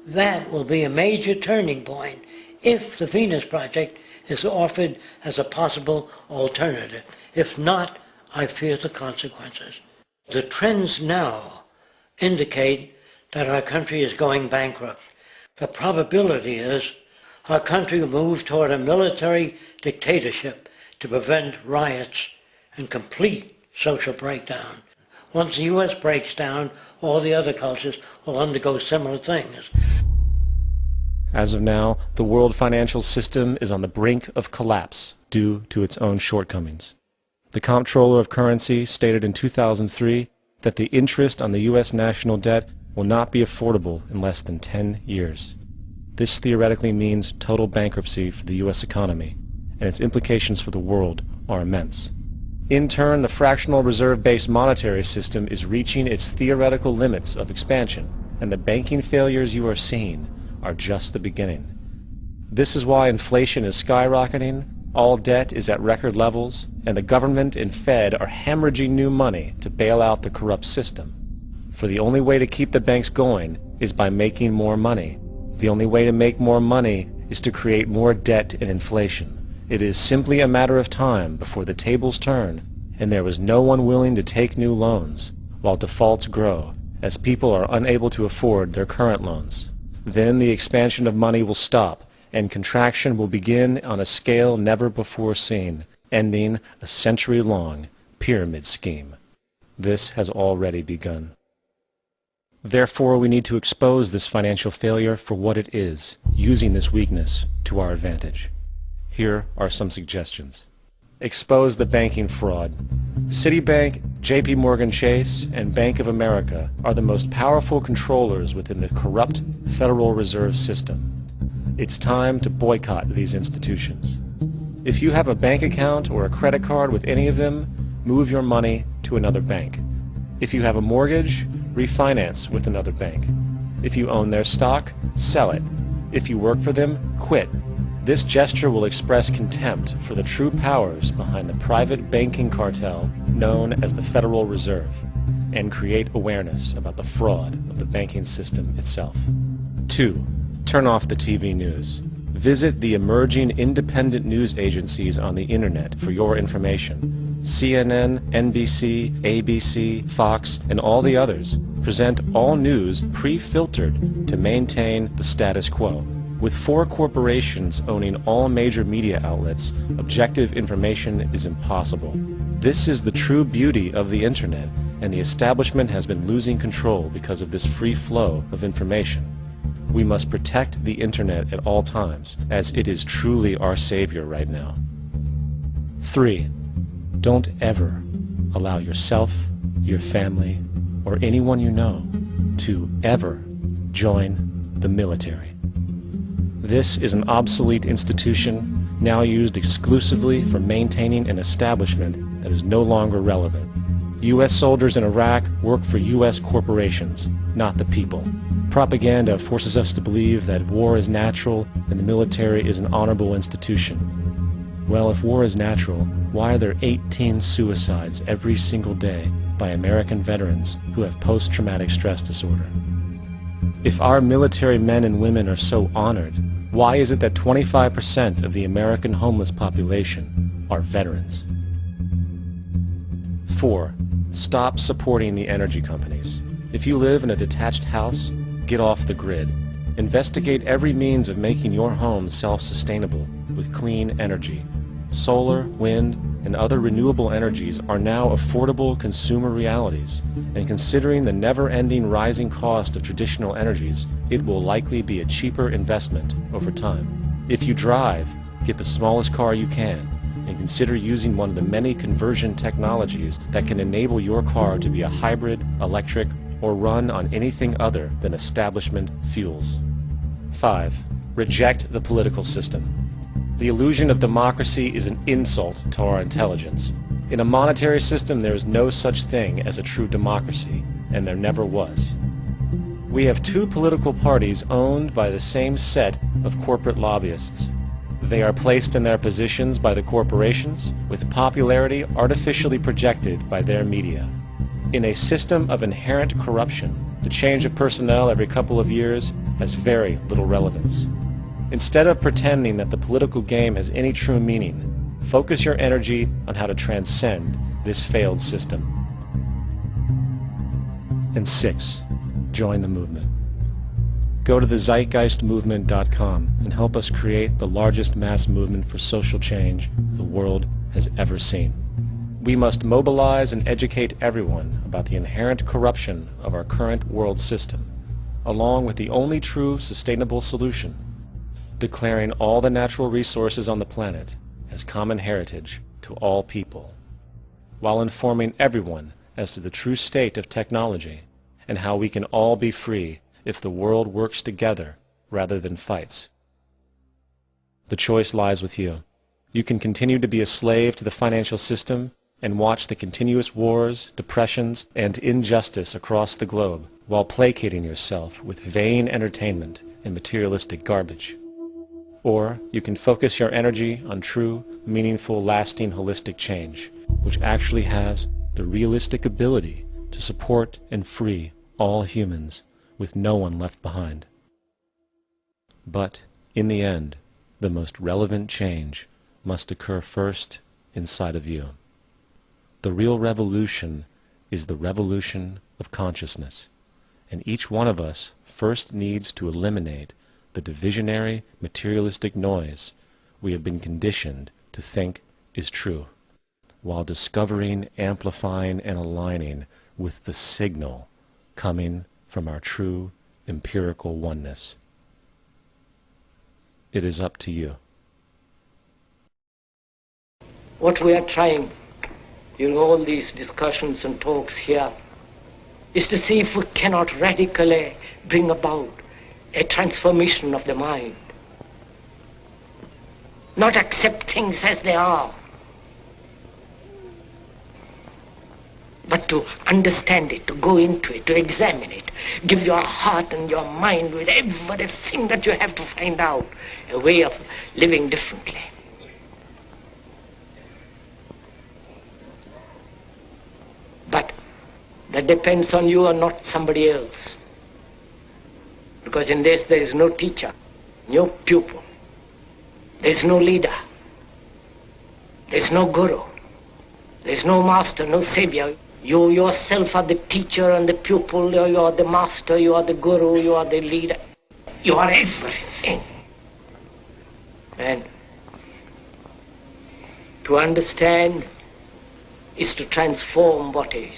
That will be a major turning point if the Venus Project is offered as a possible alternative. If not, I fear the consequences. The trends now indicate that our country is going bankrupt. The probability is our country will move toward a military dictatorship to prevent riots and complete social breakdown. Once the U.S. breaks down, all the other cultures will undergo similar things. As of now, the world financial system is on the brink of collapse due to its own shortcomings. The Comptroller of Currency stated in 2003 that the interest on the U.S. national debt will not be affordable in less than 10 years. This theoretically means total bankruptcy for the U.S. economy, and its implications for the world are immense. In turn, the fractional reserve-based monetary system is reaching its theoretical limits of expansion, and the banking failures you are seeing are just the beginning. This is why inflation is skyrocketing, all debt is at record levels, and the government and Fed are hemorrhaging new money to bail out the corrupt system. For the only way to keep the banks going is by making more money. The only way to make more money is to create more debt and inflation. It is simply a matter of time before the tables turn, and there is no one willing to take new loans, while defaults grow, as people are unable to afford their current loans. Then the expansion of money will stop, and contraction will begin on a scale never before seen, ending a century-long pyramid scheme. This has already begun. Therefore, we need to expose this financial failure for what it is, using this weakness to our advantage. Here are some suggestions. Expose the banking fraud. Citibank, JP Morgan Chase, and Bank of America are the most powerful controllers within the corrupt Federal Reserve System. It's time to boycott these institutions. If you have a bank account or a credit card with any of them, move your money to another bank. If you have a mortgage, refinance with another bank. If you own their stock, sell it. If you work for them, quit. This gesture will express contempt for the true powers behind the private banking cartel known as the Federal Reserve, and create awareness about the fraud of the banking system itself. 2. Turn off the TV news. Visit the emerging independent news agencies on the internet for your information. CNN, NBC, ABC, Fox, and all the others present all news pre-filtered to maintain the status quo. With 4 corporations owning all major media outlets, objective information is impossible. This is the true beauty of the internet, and the establishment has been losing control because of this free flow of information. We must protect the internet at all times, as it is truly our savior right now. 3. Don't ever allow yourself, your family, or anyone you know to ever join the military. This is an obsolete institution now used exclusively for maintaining an establishment that is no longer relevant. U.S. soldiers in Iraq work for U.S. corporations, not the people. Propaganda forces us to believe that war is natural and the military is an honorable institution. Well, if war is natural, why are there 18 suicides every single day by American veterans who have post-traumatic stress disorder? If our military men and women are so honored, why is it that 25% of the American homeless population are veterans? 4. Stop supporting the energy companies. If you live in a detached house, get off the grid. Investigate every means of making your home self-sustainable with clean energy. Solar, wind, and other renewable energies are now affordable consumer realities, and considering the never-ending rising cost of traditional energies, it will likely be a cheaper investment over time. If you drive, get the smallest car you can, and consider using one of the many conversion technologies that can enable your car to be a hybrid, electric, or run on anything other than establishment fuels. 5. Reject the political system. The illusion of democracy is an insult to our intelligence. In a monetary system, there is no such thing as a true democracy, and there never was. We have two political parties owned by the same set of corporate lobbyists. They are placed in their positions by the corporations, with popularity artificially projected by their media. In a system of inherent corruption, the change of personnel every couple of years has very little relevance. Instead of pretending that the political game has any true meaning, focus your energy on how to transcend this failed system. And 6. Join the movement. Go to the zeitgeistmovement.com and help us create the largest mass movement for social change the world has ever seen. We must mobilize and educate everyone about the inherent corruption of our current world system, along with the only true sustainable solution, declaring all the natural resources on the planet as common heritage to all people, while informing everyone as to the true state of technology and how we can all be free if the world works together rather than fights. The choice lies with you. You can continue to be a slave to the financial system and watch the continuous wars, depressions, and injustice across the globe while placating yourself with vain entertainment and materialistic garbage. Or you can focus your energy on true, meaningful, lasting, holistic change, which actually has the realistic ability to support and free all humans with no one left behind. But, in the end, the most relevant change must occur first inside of you. The real revolution is the revolution of consciousness, and each one of us first needs to eliminate the divisionary, materialistic noise we have been conditioned to think is true, while discovering, amplifying, and aligning with the signal coming from our true empirical oneness. It is up to you. What we are trying in all these discussions and talks here is to see if we cannot radically bring about a transformation of the mind. Not accept things as they are, but to understand it, to go into it, to examine it, give your heart and your mind with everything that you have to find out a way of living differently. But that depends on you and not somebody else. Because in this there is no teacher, no pupil, there is no leader, there is no guru, there is no master, no savior. You yourself are the teacher and the pupil, you are the master, you are the guru, you are the leader. You are everything. And to understand is to transform what is.